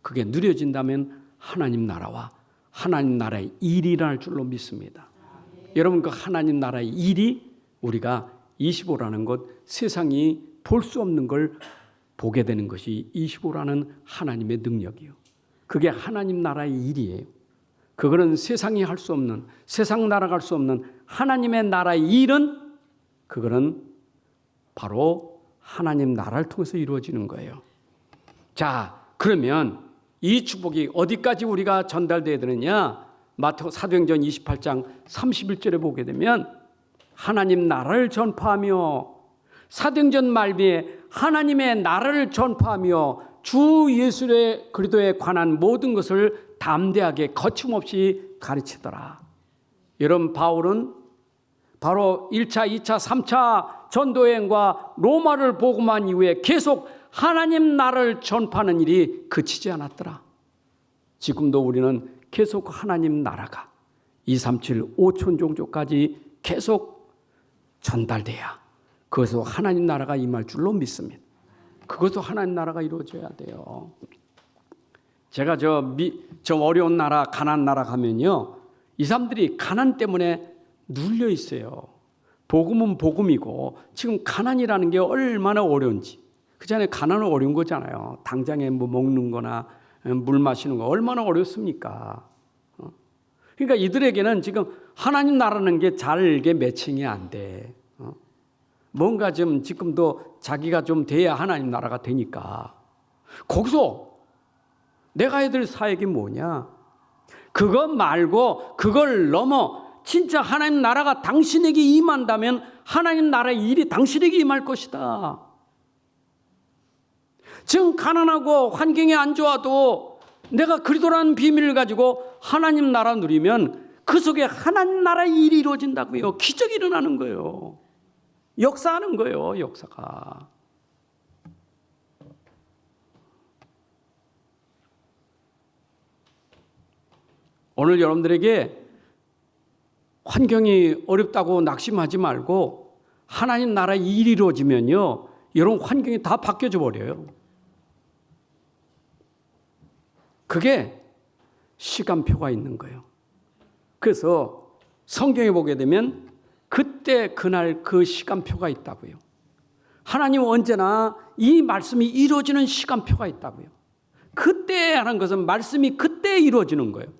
그게 누려진다면 하나님 나라와 하나님 나라의 일이 일어날 줄로 믿습니다. 여러분 그 하나님 나라의 일이 우리가 25라는 것, 세상이 볼 수 없는 걸 보게 되는 것이 25라는 하나님의 능력이요. 그게 하나님 나라의 일이에요. 그거는 세상이 할 수 없는, 세상 날아갈 수 없는 하나님의 나라의 일은 그거는 바로 하나님 나라를 통해서 이루어지는 거예요. 자, 그러면 이 축복이 어디까지 우리가 전달돼야 되느냐? 마태복음 사도행전 28장 31절에 보게 되면 하나님 나라를 전파하며, 사도행전 말미에 하나님의 나라를 전파하며 주 예수 그리스도에 관한 모든 것을 담대하게 거침없이 가르치더라. 여러분, 바울은 바로 1차, 2차, 3차 전도여행과 로마를 복음한 이후에 계속 하나님 나라를 전파하는 일이 그치지 않았더라. 지금도 우리는 계속 하나님 나라가 237 5천 종족까지 계속 전달돼야 그것도 하나님 나라가 임할 줄로 믿습니다. 그것도 하나님 나라가 이루어져야 돼요. 제가 저 어려운 나라, 가나안 나라 가면요, 이 사람들이 가난 때문에 눌려 있어요. 복음은 복음이고 지금 가난이라는 게 얼마나 어려운지. 그 전에 가난은 어려운 거잖아요. 당장에 뭐 먹는 거나 물 마시는 거 얼마나 어렵습니까? 그러니까 이들에게는 지금 하나님 나라는 게 잘게 매칭이 안 돼. 뭔가 좀 지금도 자기가 좀 돼야 하나님 나라가 되니까. 거기서 내가 해야 될 사역이 뭐냐? 그것 말고 그걸 넘어 진짜 하나님 나라가 당신에게 임한다면 하나님 나라의 일이 당신에게 임할 것이다. 지금 가난하고 환경이 안 좋아도 내가 그리스도라는 비밀을 가지고 하나님 나라 누리면 그 속에 하나님 나라의 일이 이루어진다고요. 기적이 일어나는 거예요. 역사하는 거예요. 역사가. 오늘 여러분들에게 환경이 어렵다고 낙심하지 말고 하나님 나라의 일이 이루어지면요, 여러분 환경이 다 바뀌어져 버려요. 그게 시간표가 있는 거예요. 그래서 성경에 보게 되면 그때 그날 그 시간표가 있다고요. 하나님은 언제나 이 말씀이 이루어지는 시간표가 있다고요. 그때 하는 것은 말씀이 그때 이루어지는 거예요.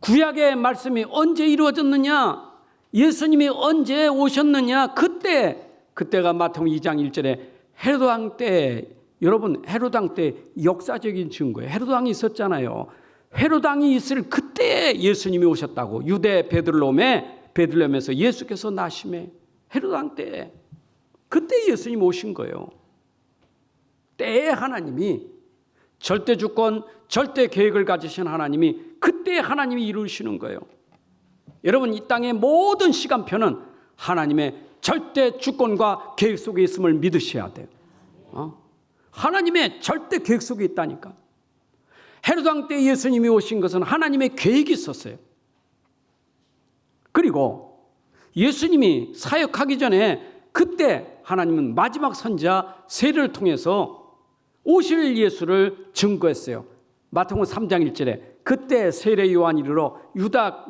구약의 말씀이 언제 이루어졌느냐? 예수님이 언제 오셨느냐? 그때가 마태복음 2장 1절에 헤롯 왕 때, 여러분 헤롯 왕 때 역사적인 증거예요. 헤롯 왕이 있었잖아요. 헤롯 왕이 있을 그때 예수님이 오셨다고. 유대 베들레헴에서 예수께서 나심에 헤롯 왕 때, 그때 예수님 오신 거예요. 때에 하나님이 절대 주권, 절대 계획을 가지신 하나님이 그때 하나님이 이루시는 거예요. 여러분, 이 땅의 모든 시간표는 하나님의 절대 주권과 계획 속에 있음을 믿으셔야 돼요. 하나님의 절대 계획 속에 있다니까. 헤롯 왕 때 예수님이 오신 것은 하나님의 계획이 있었어요. 그리고 예수님이 사역하기 전에 그때 하나님은 마지막 선지자 세례를 통해서 오실 예수를 증거했어요. 마태복음 3장 1절에 그때 세례 요한이 이르러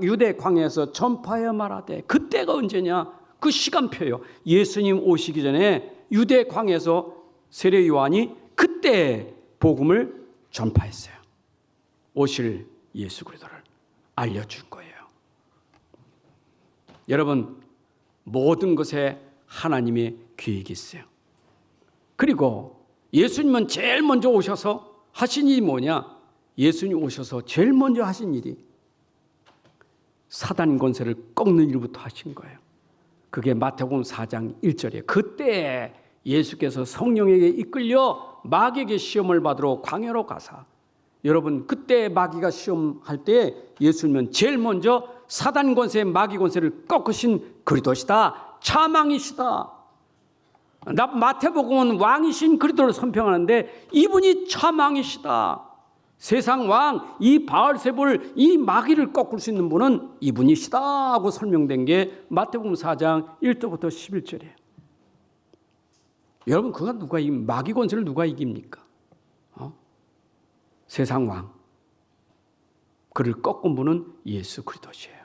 유대 광야에서 전파하여 말하되, 그때가 언제냐? 그 시간표예요. 예수님 오시기 전에 유대 광야에서 세례 요한이 그때 복음을 전파했어요. 오실 예수 그리스도를 알려준 거예요. 여러분, 모든 것에 하나님의 계획이 있어요. 그리고 예수님은 제일 먼저 오셔서 하신 일이 뭐냐? 예수님 오셔서 제일 먼저 하신 일이 사단 권세를 꺾는 일부터 하신 거예요. 그게 마태복음 4장 1절이에요. 그때 예수께서 성령에게 이끌려 마귀에게 시험을 받으러 광야로 가사, 여러분 그때 마귀가 시험할 때 예수님은 제일 먼저 사단 권세, 마귀 권세를 꺾으신 그리스도시다, 차망이시다. 마태복음은 왕이신 그리스도를 선평하는데 이분이 차망이시다. 세상 왕, 이 바알세불, 이 마귀를 꺾을 수 있는 분은 이분이시다 하고 설명된 게 마태복음 4장 1절부터 11절이에요. 여러분, 마귀 권세를 누가 이깁니까? 세상 왕, 그를 꺾은 분은 예수 그리스도시에요.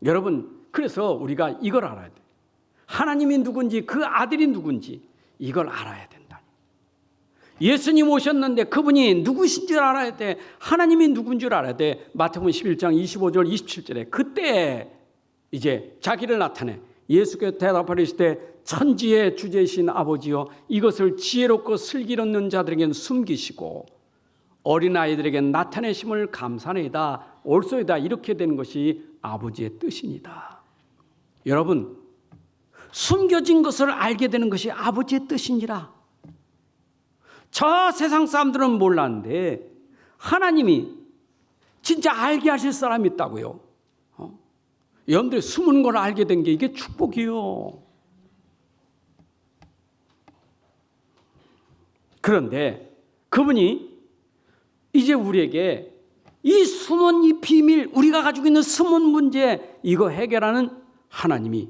여러분, 그래서 우리가 이걸 알아야 돼. 하나님이 누군지, 그 아들이 누군지 이걸 알아야 된다. 예수님 오셨는데 그분이 누구신 줄 알아야 돼. 하나님이 누군 줄 알아야 돼. 마태복음 11장 25절 27절에 그때 이제 자기를 나타내 예수께서 대답하실 때 천지의 주제이신 아버지여 이것을 지혜롭고 슬기롭는 자들에게는 숨기시고 어린아이들에게 나타내심을 감사하나이다. 옳소이다. 이렇게 되는 것이 아버지의 뜻입니다. 여러분, 숨겨진 것을 알게 되는 것이 아버지의 뜻이니라. 저 세상 사람들은 몰랐는데 하나님이 진짜 알게 하실 사람이 있다고요. 여러분들이 숨은 걸 알게 된 게 이게 축복이요. 그런데 그분이 이제 우리에게 이 숨은 이 비밀, 우리가 가지고 있는 숨은 문제 이거 해결하는 하나님이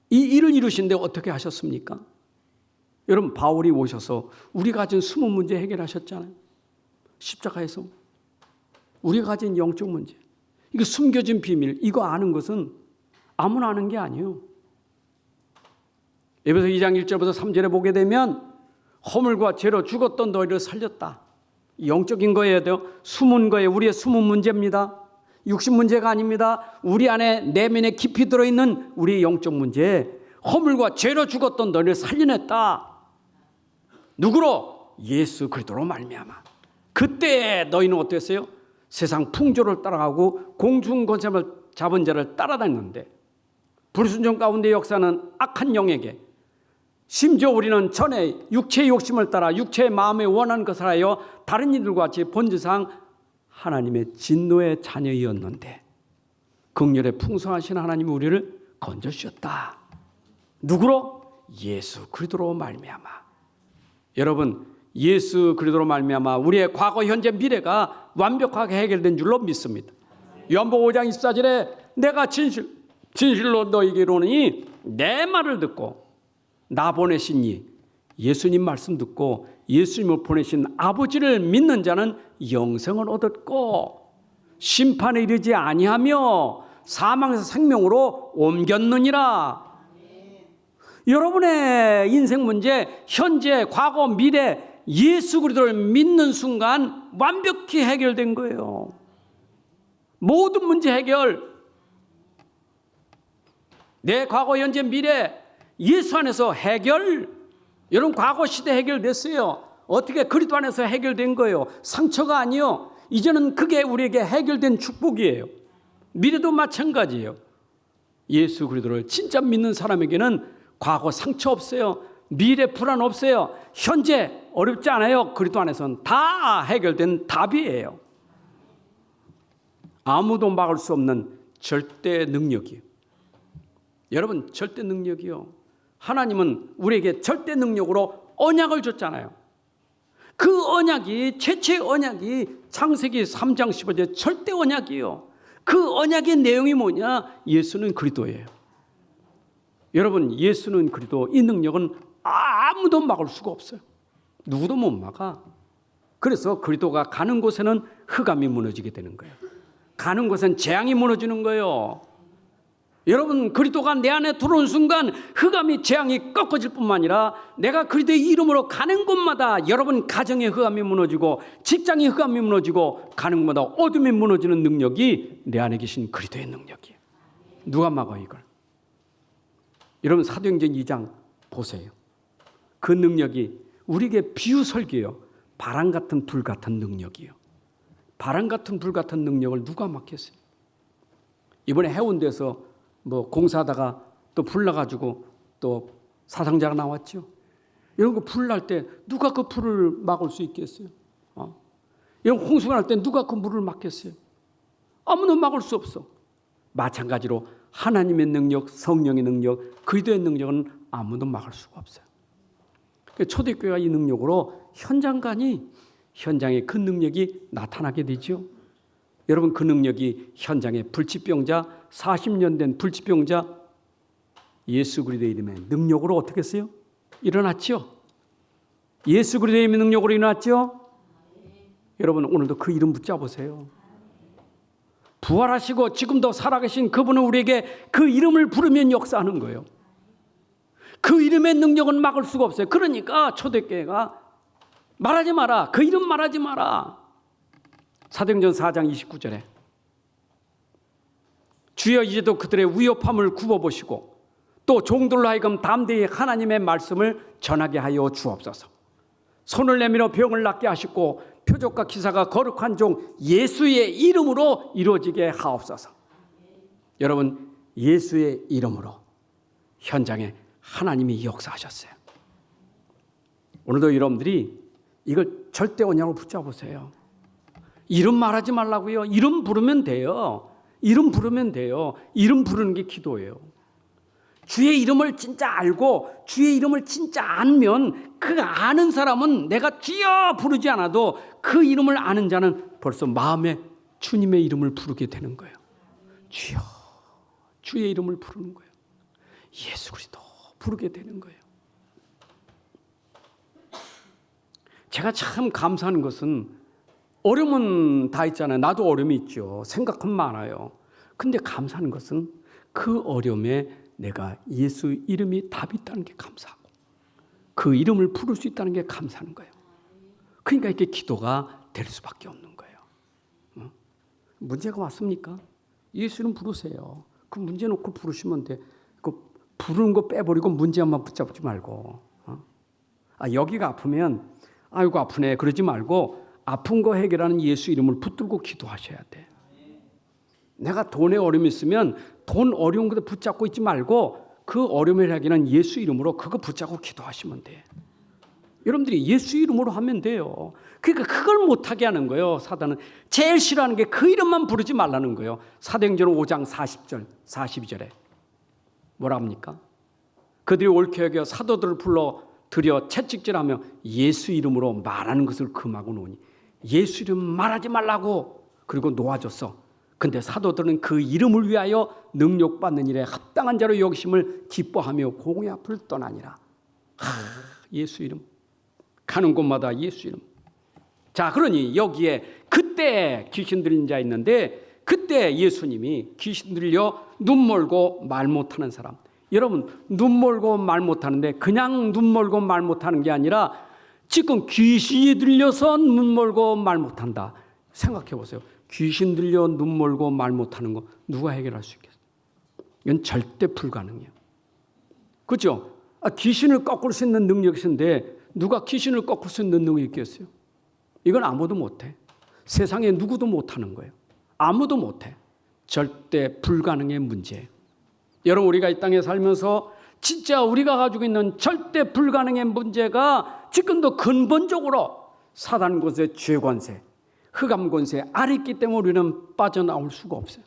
이 일을 이루신데 어떻게 하셨습니까? 여러분, 바울이 오셔서 우리가 가진 숨은 문제 해결하셨잖아요. 십자가에서 우리가 가진 영적 문제, 이거 숨겨진 비밀, 이거 아는 것은 아무나 아는 게 아니에요. 에베소 2장 1절부터 3절에 보게 되면 허물과 죄로 죽었던 너희를 살렸다. 영적인 거예요. 숨은 거예요. 우리의 숨은 문제입니다. 육신 문제가 아닙니다. 우리 안에 내면에 깊이 들어있는 우리의 영적 문제, 허물과 죄로 죽었던 너희를 살려냈다. 누구로? 예수 그리스도로 말미암아. 그때 너희는 어땠어요? 세상 풍조를 따라가고 공중권세를 잡은 자를 따라다녔는데 불순종 가운데 역사는 악한 영에게, 심지어 우리는 전에 육체의 욕심을 따라 육체의 마음에 원하는 것을 하여 다른 이들과 같이 본질상 하나님의 진노의 자녀이었는데 긍휼에 풍성하신 하나님이 우리를 건져주셨다. 누구로? 예수 그리스도로 말미암아. 여러분, 예수 그리스도로 말미암아 우리의 과거, 현재, 미래가 완벽하게 해결된 줄로 믿습니다. 요한복음 5장 24절에 내가 진실로 너희에게 이르노니 내 말을 듣고 나 보내신 이 예수님 말씀 듣고 예수님을 보내신 아버지를 믿는 자는 영생을 얻었고 심판에 이르지 아니하며 사망에서 생명으로 옮겼느니라. 여러분의 인생 문제, 현재, 과거, 미래 예수 그리스도를 믿는 순간 완벽히 해결된 거예요. 모든 문제 해결. 내 과거, 현재, 미래 예수 안에서 해결. 여러분, 과거 시대 해결됐어요. 어떻게? 그리스도 안에서 해결된 거예요. 상처가 아니요. 이제는 그게 우리에게 해결된 축복이에요. 미래도 마찬가지예요. 예수 그리스도를 진짜 믿는 사람에게는 과거 상처 없어요. 미래 불안 없어요. 현재 어렵지 않아요. 그리스도 안에서는 다 해결된 답이에요. 아무도 막을 수 없는 절대 능력이에요. 여러분, 절대 능력이요. 하나님은 우리에게 절대 능력으로 언약을 줬잖아요. 그 언약이, 최초의 언약이 창세기 3장 15절 절대 언약이에요. 그 언약의 내용이 뭐냐? 예수는 그리스도예요. 여러분, 예수는 그리스도, 이 능력은 아무도 막을 수가 없어요. 누구도 못 막아. 그래서 그리스도가 가는 곳에는 흑암이 무너지게 되는 거예요. 가는 곳엔 재앙이 무너지는 거예요. 여러분, 그리스도가 내 안에 들어온 순간 흑암이, 재앙이 꺾어질 뿐만 아니라 내가 그리스도의 이름으로 가는 곳마다 여러분 가정의 흑암이 무너지고 직장의 흑암이 무너지고 가는 곳마다 어둠이 무너지는 능력이 내 안에 계신 그리스도의 능력이에요. 누가 막아 이걸? 여러분, 사도행전 2장 보세요. 그 능력이 우리에게 비유 설교예요. 바람 같은 불 같은 능력이에요. 바람 같은 불 같은 능력을 누가 막겠어요? 이번에 해운대에서 공사하다가 또 불 나가지고 또 사상자가 나왔죠. 이런 거 불 날 때 누가 그 불을 막을 수 있겠어요? 이런 홍수가 날 때 누가 그 물을 막겠어요? 아무도 막을 수 없어. 마찬가지로 하나님의 능력, 성령의 능력, 그리스도의 능력은 아무도 막을 수가 없어요. 초대교회가 이 능력으로 현장에 그 능력이 나타나게 되죠. 여러분, 그 능력이 현장에 불치병자, 40년 된 불치병자 예수 그리스도의 이름의 능력으로 어떻게 했어요? 일어났죠. 예수 그리스도의 이름의 능력으로 일어났죠. 여러분, 오늘도 그 이름 붙잡으세요. 부활하시고 지금도 살아계신 그분은 우리에게 그 이름을 부르면 역사하는 거예요. 그 이름의 능력은 막을 수가 없어요. 그러니까 초대교회가 말하지 마라. 그 이름 말하지 마라. 사도행전 4장 29절에 주여 이제도 그들의 위협함을 굽어보시고 또 종들로 하여금 담대히 하나님의 말씀을 전하게 하여 주옵소서. 손을 내밀어 병을 낫게 하시고 표적과 기사가 거룩한 종 예수의 이름으로 이루어지게 하옵소서. 여러분, 예수의 이름으로 현장에 하나님이 역사하셨어요. 오늘도 여러분들이 이걸 절대 언약으로 붙잡으세요. 이름 말하지 말라고요. 이름 부르면 돼요. 이름 부르면 돼요. 이름 부르는 게 기도예요. 주의 이름을 진짜 알고 주의 이름을 진짜 알면 그 아는 사람은 내가 주여 부르지 않아도 그 이름을 아는 자는 벌써 마음에 주님의 이름을 부르게 되는 거예요. 주여, 주의 이름을 부르는 거예요. 예수 그리스도 부르게 되는 거예요. 제가 참 감사하는 것은 어려움은 다 있잖아요. 나도 어려움이 있죠. 생각은 많아요. 근데 감사하는 것은 그 어려움에 내가 예수 이름이 답이 있다는 게 감사하고 그 이름을 부를 수 있다는 게 감사한 거예요. 그러니까 이렇게 기도가 될 수밖에 없는 거예요. 문제가 왔습니까? 예수 이름 부르세요. 그 문제 놓고 부르시면 돼. 그 부르는 거 빼버리고 문제만 붙잡지 말고. 여기가 아프면 아이고 아프네 그러지 말고 아픈 거 해결하는 예수 이름을 붙들고 기도하셔야 돼. 내가 돈에 어려움이 있으면 돈 어려운 것에 붙잡고 있지 말고 그 어려움을 해결하는 예수 이름으로 그거 붙잡고 기도하시면 돼. 여러분들이 예수 이름으로 하면 돼요. 그러니까 그걸 못하게 하는 거예요. 사단은 제일 싫어하는 게 그 이름만 부르지 말라는 거예요. 사도행전 5장 40절 42절에 뭐라 합니까? 그들이 옳게 여겨 사도들을 불러 들여 채찍질하며 예수 이름으로 말하는 것을 금하고 노니 예수 이름 말하지 말라고 그리고 놓아줬어. 근데 사도들은 그 이름을 위하여 능력받는 일에 합당한 자로 여기심을 기뻐하며 공의 앞을 떠나니라. 예수 이름 가는 곳마다 예수 이름. 자, 그러니 여기에 그때 귀신 들린 자 있는데 그때 예수님이 귀신 들려 눈 멀고 말 못하는 사람. 여러분, 눈 멀고 말 못하는데 그냥 눈 멀고 말 못하는 게 아니라 지금 귀신이 들려서 눈 멀고 말 못한다. 생각해 보세요. 귀신 들려 눈 멀고 말 못하는 거 누가 해결할 수 있겠어요? 이건 절대 불가능해요. 그렇죠? 귀신을 꺾을 수 있는 능력이 있는데 누가 귀신을 꺾을 수 있는 능력이 있겠어요? 이건 아무도 못해. 세상에 누구도 못하는 거예요. 아무도 못해. 절대 불가능의 문제예요. 여러분, 우리가 이 땅에 살면서 진짜 우리가 가지고 있는 절대 불가능의 문제가 지금도 근본적으로 사단 권세, 죄 권세, 흑암 권세 아래 있기 때문에 우리는 빠져나올 수가 없어요.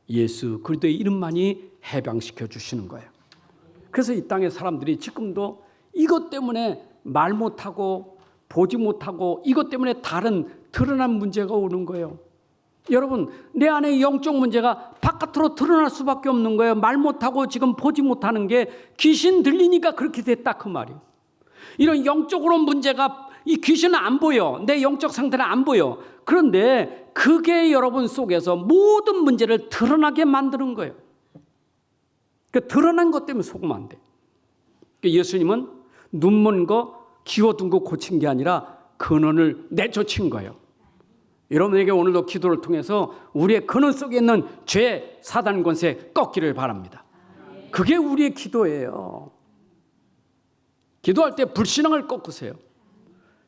예수 그리스도의 이름만이 해방시켜 주시는 거예요. 그래서 이 땅의 사람들이 지금도 이것 때문에 말 못하고 보지 못하고 이것 때문에 다른 드러난 문제가 오는 거예요. 여러분, 내 안에 영적 문제가 바깥으로 드러날 수밖에 없는 거예요. 말 못하고 지금 보지 못하는 게 귀신 들리니까 그렇게 됐다 그 말이에요. 이런 영적으로 문제가 이 귀신은 안 보여. 내 영적 상태는 안 보여. 그런데 그게 여러분 속에서 모든 문제를 드러나게 만드는 거예요. 그 드러난 것 때문에 속으면 안 돼. 예수님은 눈먼 거 기워둔 거 고친 게 아니라 근원을 내쫓은 거예요. 여러분에게 오늘도 기도를 통해서 우리의 근원 속에 있는 죄, 사단 권세 꺾기를 바랍니다. 그게 우리의 기도예요. 기도할 때 불신앙을 꺾으세요.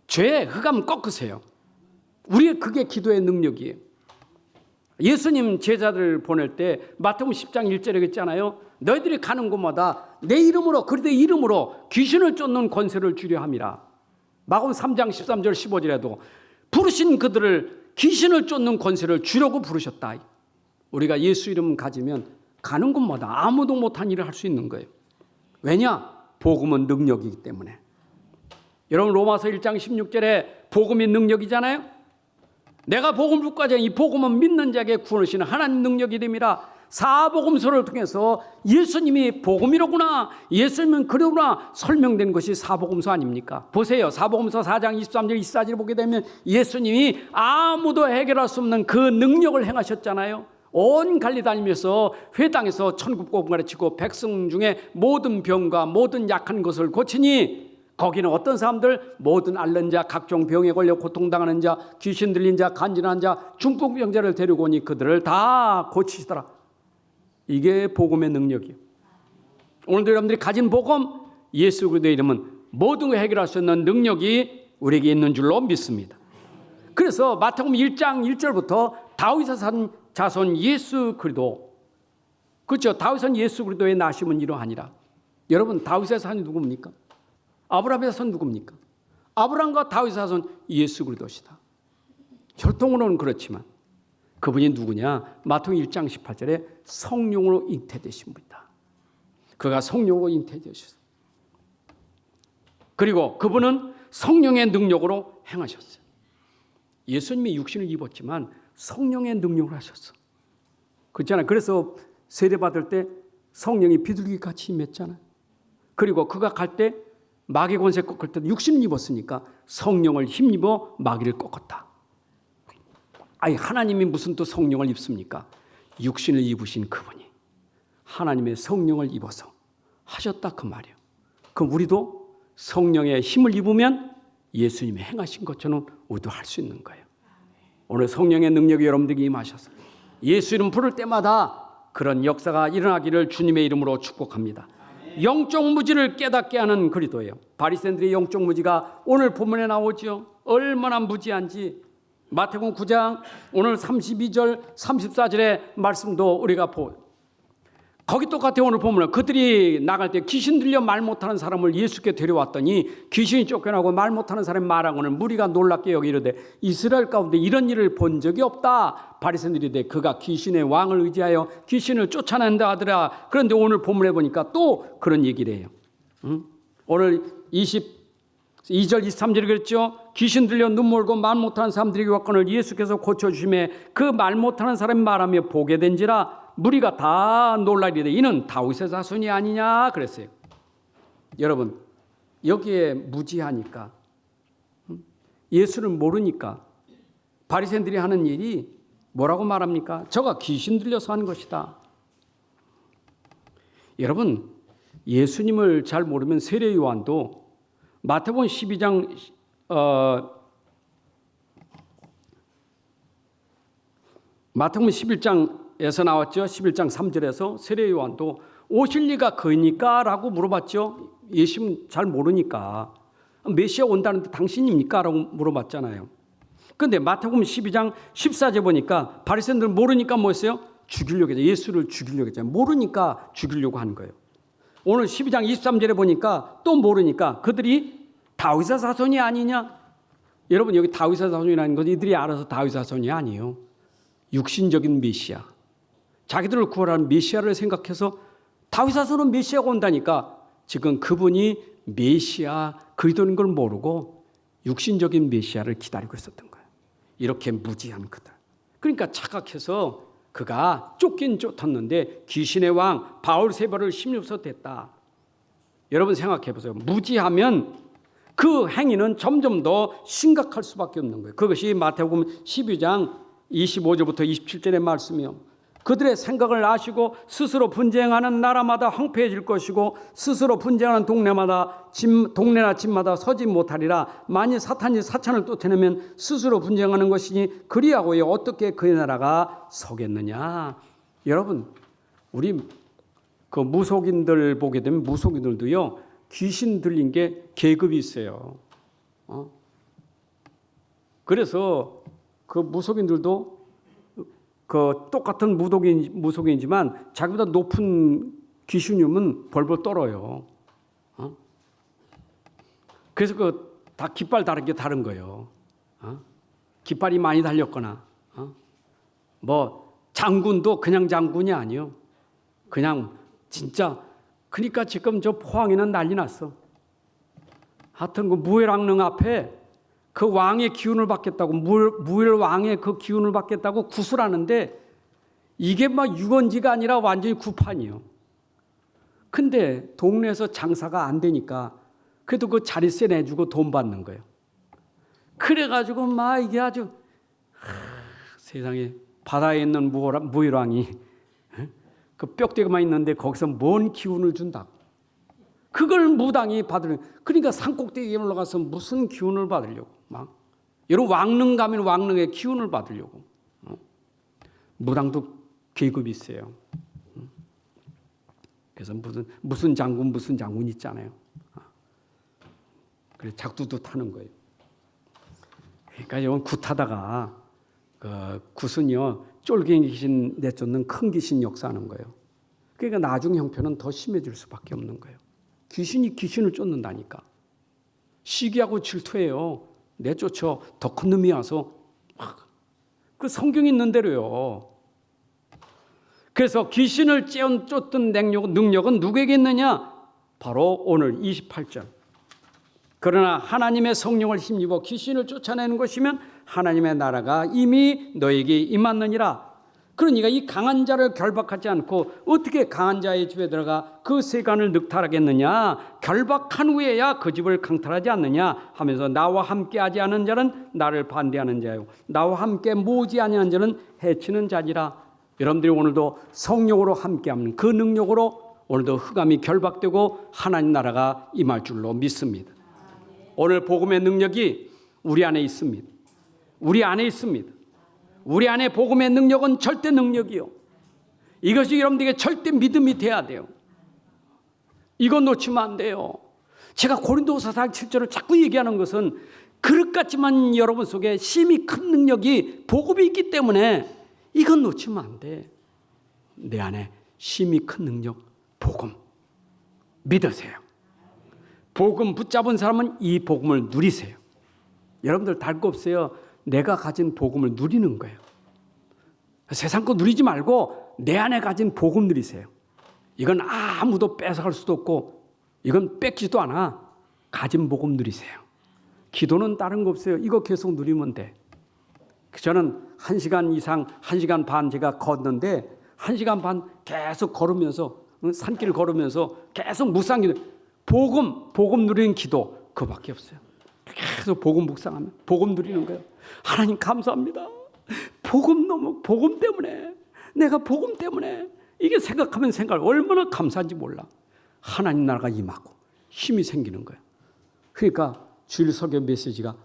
죄, 흑암 꺾으세요. 우리의 그게 기도의 능력이에요. 예수님 제자들 보낼 때 마태복음 10장 1절에 있잖아요. 너희들이 가는 곳마다 내 이름으로 그리스도의 이름으로 귀신을 쫓는 권세를 주려 함이라. 마가복음 3장 13절 15절에도 부르신 그들을 귀신을 쫓는 권세를 주려고 부르셨다. 우리가 예수 이름 가지면 가는 곳마다 아무도 못한 일을 할 수 있는 거예요. 왜냐? 복음은 능력이기 때문에. 여러분, 로마서 1장 16절에 복음이 능력이잖아요. 내가 복음을 붙가자 이 복음은 믿는 자에게 구원하시는 하나님 능력이 됨이라. 사복음서를 통해서 예수님이 복음이로구나, 예수님은 그러구나 설명된 것이 사복음서 아닙니까? 보세요. 사복음서 4장 23절 24절을 보게 되면 예수님이 아무도 해결할 수 없는 그 능력을 행하셨잖아요. 온 갈리 다니면서 회당에서 천국복음을 가르치고 백성 중에 모든 병과 모든 약한 것을 고치니 거기는 어떤 사람들, 모든 앓는 자, 각종 병에 걸려 고통당하는 자, 귀신 들린 자, 간질한 자, 중풍병자를 데리고 오니 그들을 다 고치시더라. 이게 복음의 능력이에요. 오늘도 여러분들이 가진 복음, 예수 그리스도의 이름은 모든 걸 해결할 수 있는 능력이 우리에게 있는 줄로 믿습니다. 그래서 마태복음 1장 1절부터 다윗의 자손 예수 그리스도, 그렇죠? 다윗은 예수 그리스도의 나심은 이러하니라. 여러분, 다윗의 자손이 누굽니까? 아브라함의 자손 누굽니까? 아브라함과 다윗의 자손 예수 그리스도시다. 혈통으로는 그렇지만 그분이 누구냐? 마태복음 1장 18절에 성령으로 잉태되신 분이다. 그가 성령으로 잉태되셨어요. 그리고 그분은 성령의 능력으로 행하셨어요. 예수님이 육신을 입었지만 성령의 능력을 하셨어. 그렇잖아요. 그래서 세례받을 때 성령이 비둘기같이 임했잖아요. 그리고 그가 갈 때 마귀 권세 꺾을 때 육신을 입었으니까 성령을 힘입어 마귀를 꺾었다. 아니, 하나님이 무슨 또 성령을 입습니까? 육신을 입으신 그분이 하나님의 성령을 입어서 하셨다 그 말이에요. 그럼 우리도 성령의 힘을 입으면 예수님이 행하신 것처럼 우리도 할 수 있는 거예요. 오늘 성령의 능력이 여러분들에게 임하셔서 예수 이름 부를 때마다 그런 역사가 일어나기를 주님의 이름으로 축복합니다. 영적 무지를 깨닫게 하는 그리스도예요. 바리새인들의 영적 무지가 오늘 본문에 나오죠. 얼마나 무지한지 마태복음 9장 오늘 32절 34절의 말씀도 우리가 거기 똑같아요. 오늘 보면 그들이 나갈 때 귀신 들려 말 못하는 사람을 예수께 데려왔더니 귀신이 쫓겨나고 말 못하는 사람이 말하고는 무리가 놀랍게 여기 이르되 이스라엘 가운데 이런 일을 본 적이 없다. 바리새인들이 이르되 그가 귀신의 왕을 의지하여 귀신을 쫓아낸다 하더라. 그런데 오늘 본문에 보니까 또 그런 얘기를 해요. 오늘 22절 23절에 그랬죠. 귀신 들려 눈물고 말 못하는 사람들에게 왔거늘 예수께서 고쳐주심에 그 말 못하는 사람이 말하며 보게 된지라 무리가 다 놀라리되 이는 다윗의 자손이 아니냐 그랬어요. 여러분, 여기에 무지하니까, 예수를 모르니까 바리새인들이 하는 일이 뭐라고 말합니까? 저가 귀신 들려서 하는 것이다. 여러분, 예수님을 잘 모르면 세례 요한도 마태복음 12장 마태복음 11장에서 나왔죠. 11장 3절에서 세례 요한도 오실 리가 그이니까? 라고 물어봤죠. 예수님 잘 모르니까 메시아 온다는데 당신입니까? 라고 물어봤잖아요. 그런데 마태복음 12장 14절 보니까 바리새인들 모르니까 뭐였어요? 죽이려고 했죠. 예수를 죽이려고 했잖아요. 모르니까 죽이려고 하는 거예요. 오늘 12장 23절에 보니까 또 모르니까 그들이 다윗의 자손이 아니냐? 여러분, 여기 다윗의 자손이라는 건 이들이 알아서 다윗의 자손이 아니에요. 육신적인 메시아, 자기들을 구원하는 메시아를 생각해서 다윗의 자손은 메시아가 온다니까 지금 그분이 메시아 그리스도인 걸 모르고 육신적인 메시아를 기다리고 있었던 거예요. 이렇게 무지한 그들. 그러니까 착각해서 그가 쫓긴 쫓았는데 귀신의 왕 바울세바를 심려서 됐다. 여러분 생각해 보세요. 무지하면 그 행위는 점점 더 심각할 수밖에 없는 거예요. 그것이 마태복음 12장 25절부터 27절의 말씀이요. 그들의 생각을 아시고 스스로 분쟁하는 나라마다 황폐해질 것이고 스스로 분쟁하는 동네나 집마다 서지 못하리라. 만일 사탄이 사찬을 쫓아내면 스스로 분쟁하는 것이니 그리하고 어떻게 그 나라가 서겠느냐. 여러분, 우리 그 무속인들 보게 되면 무속인들도요 귀신 들린 게 계급이 있어요. 그래서 그 무속인들도 그 똑같은 무속인이지만 자기보다 높은 귀신이면 벌벌 떨어요. 그래서 그 다 깃발 다른 게 다른 거예요. 깃발이 많이 달렸거나, 뭐 장군도 그냥 장군이 아니요. 그냥 진짜 그러니까 지금 저 포항에는 난리 났어. 하여튼 그 무엘왕릉 앞에 그 왕의 기운을 받겠다고 무엘 왕의 그 기운을 받겠다고 구슬하는데 이게 막 유건지가 아니라 완전히 구판이에요. 근데 동네에서 장사가 안 되니까 그래도 그 자릿세 내주고 돈 받는 거예요. 그래가지고 막 이게 아주 세상에 바다에 있는 무엘왕이 그 뼈대기만 있는데 거기서 뭔 기운을 준다고. 그걸 무당이 받으려. 그러니까 산꼭대기에 올라가서 무슨 기운을 받으려고 막 여러분 왕릉 가면 왕릉의 기운을 받으려고. 무당도 계급이 있어요. 그래서 무슨 장군 있잖아요. 그래서 작두도 타는 거예요. 그러니까 여러분 굿하다가 그 굿은요 쫄갱이 귀신 내쫓는 큰 귀신 역사하는 거예요. 그러니까 나중 형편은 더 심해질 수밖에 없는 거예요. 귀신이 귀신을 쫓는다니까. 시기하고 질투해요. 내쫓아 더 큰 놈이 와서 그 성경에 있는 대로요. 그래서 귀신을 쫓던 능력은 누구에게 있느냐? 바로 오늘 28절. 그러나 하나님의 성령을 힘입어 귀신을 쫓아내는 것이면 하나님의 나라가 이미 너에게 임하느니라. 그러니까 이 강한 자를 결박하지 않고 어떻게 강한 자의 집에 들어가 그 세간을 늑탈하겠느냐? 결박한 후에야 그 집을 강탈하지 않느냐 하면서 나와 함께하지 않은 자는 나를 반대하는 자요 나와 함께 모으지 아니하는 자는 해치는 자니라. 여러분들이 오늘도 성령으로 함께하는 그 능력으로 오늘도 흑암이 결박되고 하나님 나라가 임할 줄로 믿습니다. 오늘 복음의 능력이 우리 안에 있습니다. 우리 안에 있습니다. 우리 안에 복음의 능력은 절대 능력이요. 이것이 여러분들에게 절대 믿음이 돼야 돼요. 이거 놓치면 안 돼요. 제가 고린도후서 4장 7절을 자꾸 얘기하는 것은 그릇 같지만 여러분 속에 심히 큰 능력이 복음이 있기 때문에 이건 놓치면 안 돼. 내 안에 심히 큰 능력, 복음 믿으세요. 복음 붙잡은 사람은 이 복음을 누리세요. 여러분들 다를 거 없어요. 내가 가진 복음을 누리는 거예요. 세상 거 누리지 말고 내 안에 가진 복음 누리세요. 이건 아무도 뺏어갈 수도 없고 이건 뺏기지도 않아. 가진 복음 누리세요. 기도는 다른 거 없어요. 이거 계속 누리면 돼. 저는 1시간 이상 1시간 반 제가 걷는데 1시간 반 계속 걸으면서 산길 걸으면서 계속 묵상기도 복음 누리는 기도 그거밖에 없어요. 계속 복음 묵상하면 복음 누리는 거예요. 하나님 감사합니다. 복음 때문에 내가 복음 때문에 이게 생각하면 얼마나 감사한지 몰라. 하나님 나라가 임하고 힘이 생기는 거예요. 그러니까 주일 설교 메시지가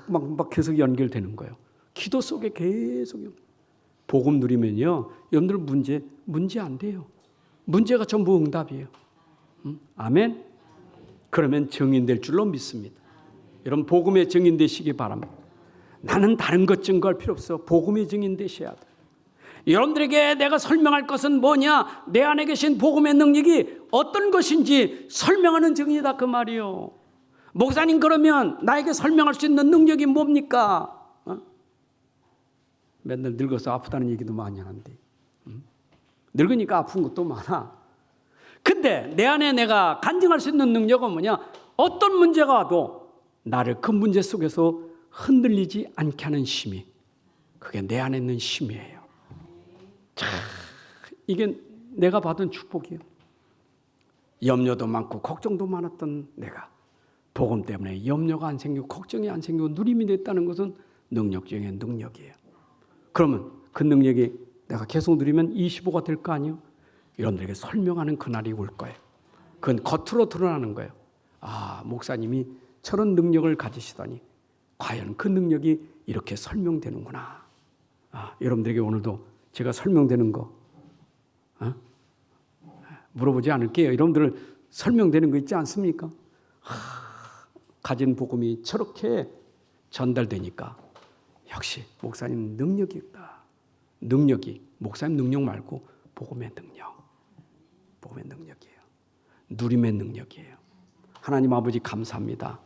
막 계속 연결되는 거예요. 기도 속에 계속 복음 누리면요, 여러분들 문제 안 돼요. 문제가 전부 응답이에요. 아멘. 그러면 증인될 줄로 믿습니다. 여러분 복음의 증인 되시기 바랍니다. 나는 다른 것 증거할 필요 없어. 복음의 증인 되셔야 돼. 여러분들에게 내가 설명할 것은 뭐냐? 내 안에 계신 복음의 능력이 어떤 것인지 설명하는 증인이다 그 말이요. 목사님 그러면 나에게 설명할 수 있는 능력이 뭡니까? 맨날 늙어서 아프다는 얘기도 많이 하는데 늙으니까 아픈 것도 많아. 근데 내 안에 내가 간증할 수 있는 능력은 뭐냐? 어떤 문제가 와도 나를 그 문제 속에서 흔들리지 않게 하는 힘이, 그게 내 안에 있는 힘이에요. 참, 이게 내가 받은 축복이에요. 염려도 많고 걱정도 많았던 내가 복음 때문에 염려가 안 생기고 걱정이 안 생기고 누림이 됐다는 것은 능력 중에 능력이에요. 그러면 그 능력이 내가 계속 누리면 25가 될 거 아니에요? 여러분들에게 설명하는 그날이 올 거예요. 그건 겉으로 드러나는 거예요. 아, 목사님이 저런 능력을 가지시다니 과연 그 능력이 이렇게 설명되는구나. 아, 여러분들에게 오늘도 제가 설명되는 거 물어보지 않을게요. 여러분들 설명되는 거 있지 않습니까? 가진 복음이 저렇게 전달되니까 역시 목사님 능력이 있다. 능력이 목사님 능력 말고 복음의 능력이에요. 누림의 능력이에요. 하나님 아버지 감사합니다.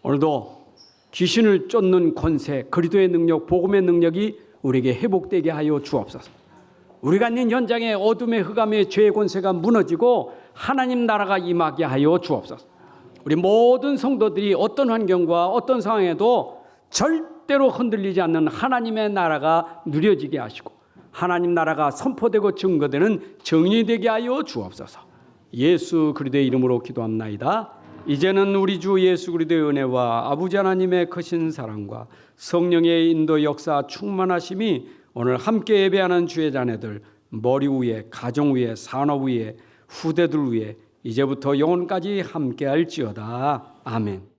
오늘도 귀신을 쫓는 권세, 그리스도의 능력, 복음의 능력이 우리에게 회복되게 하여 주옵소서. 우리가 있는 현장에 어둠의 흑암의 죄의 권세가 무너지고 하나님 나라가 임하게 하여 주옵소서. 우리 모든 성도들이 어떤 환경과 어떤 상황에도 절대로 흔들리지 않는 하나님의 나라가 누려지게 하시고 하나님 나라가 선포되고 증거되는 정인이 되게 하여 주옵소서. 예수 그리스도의 이름으로 기도합나이다. 이제는 우리 주 예수 그리스도의 은혜와 아버지 하나님의 크신 사랑과 성령의 인도 역사 충만하심이 오늘 함께 예배하는 주의 자녀들 머리 위에, 가정 위에, 산업 위에, 후대들 위에 이제부터 영원까지 함께할지어다. 아멘.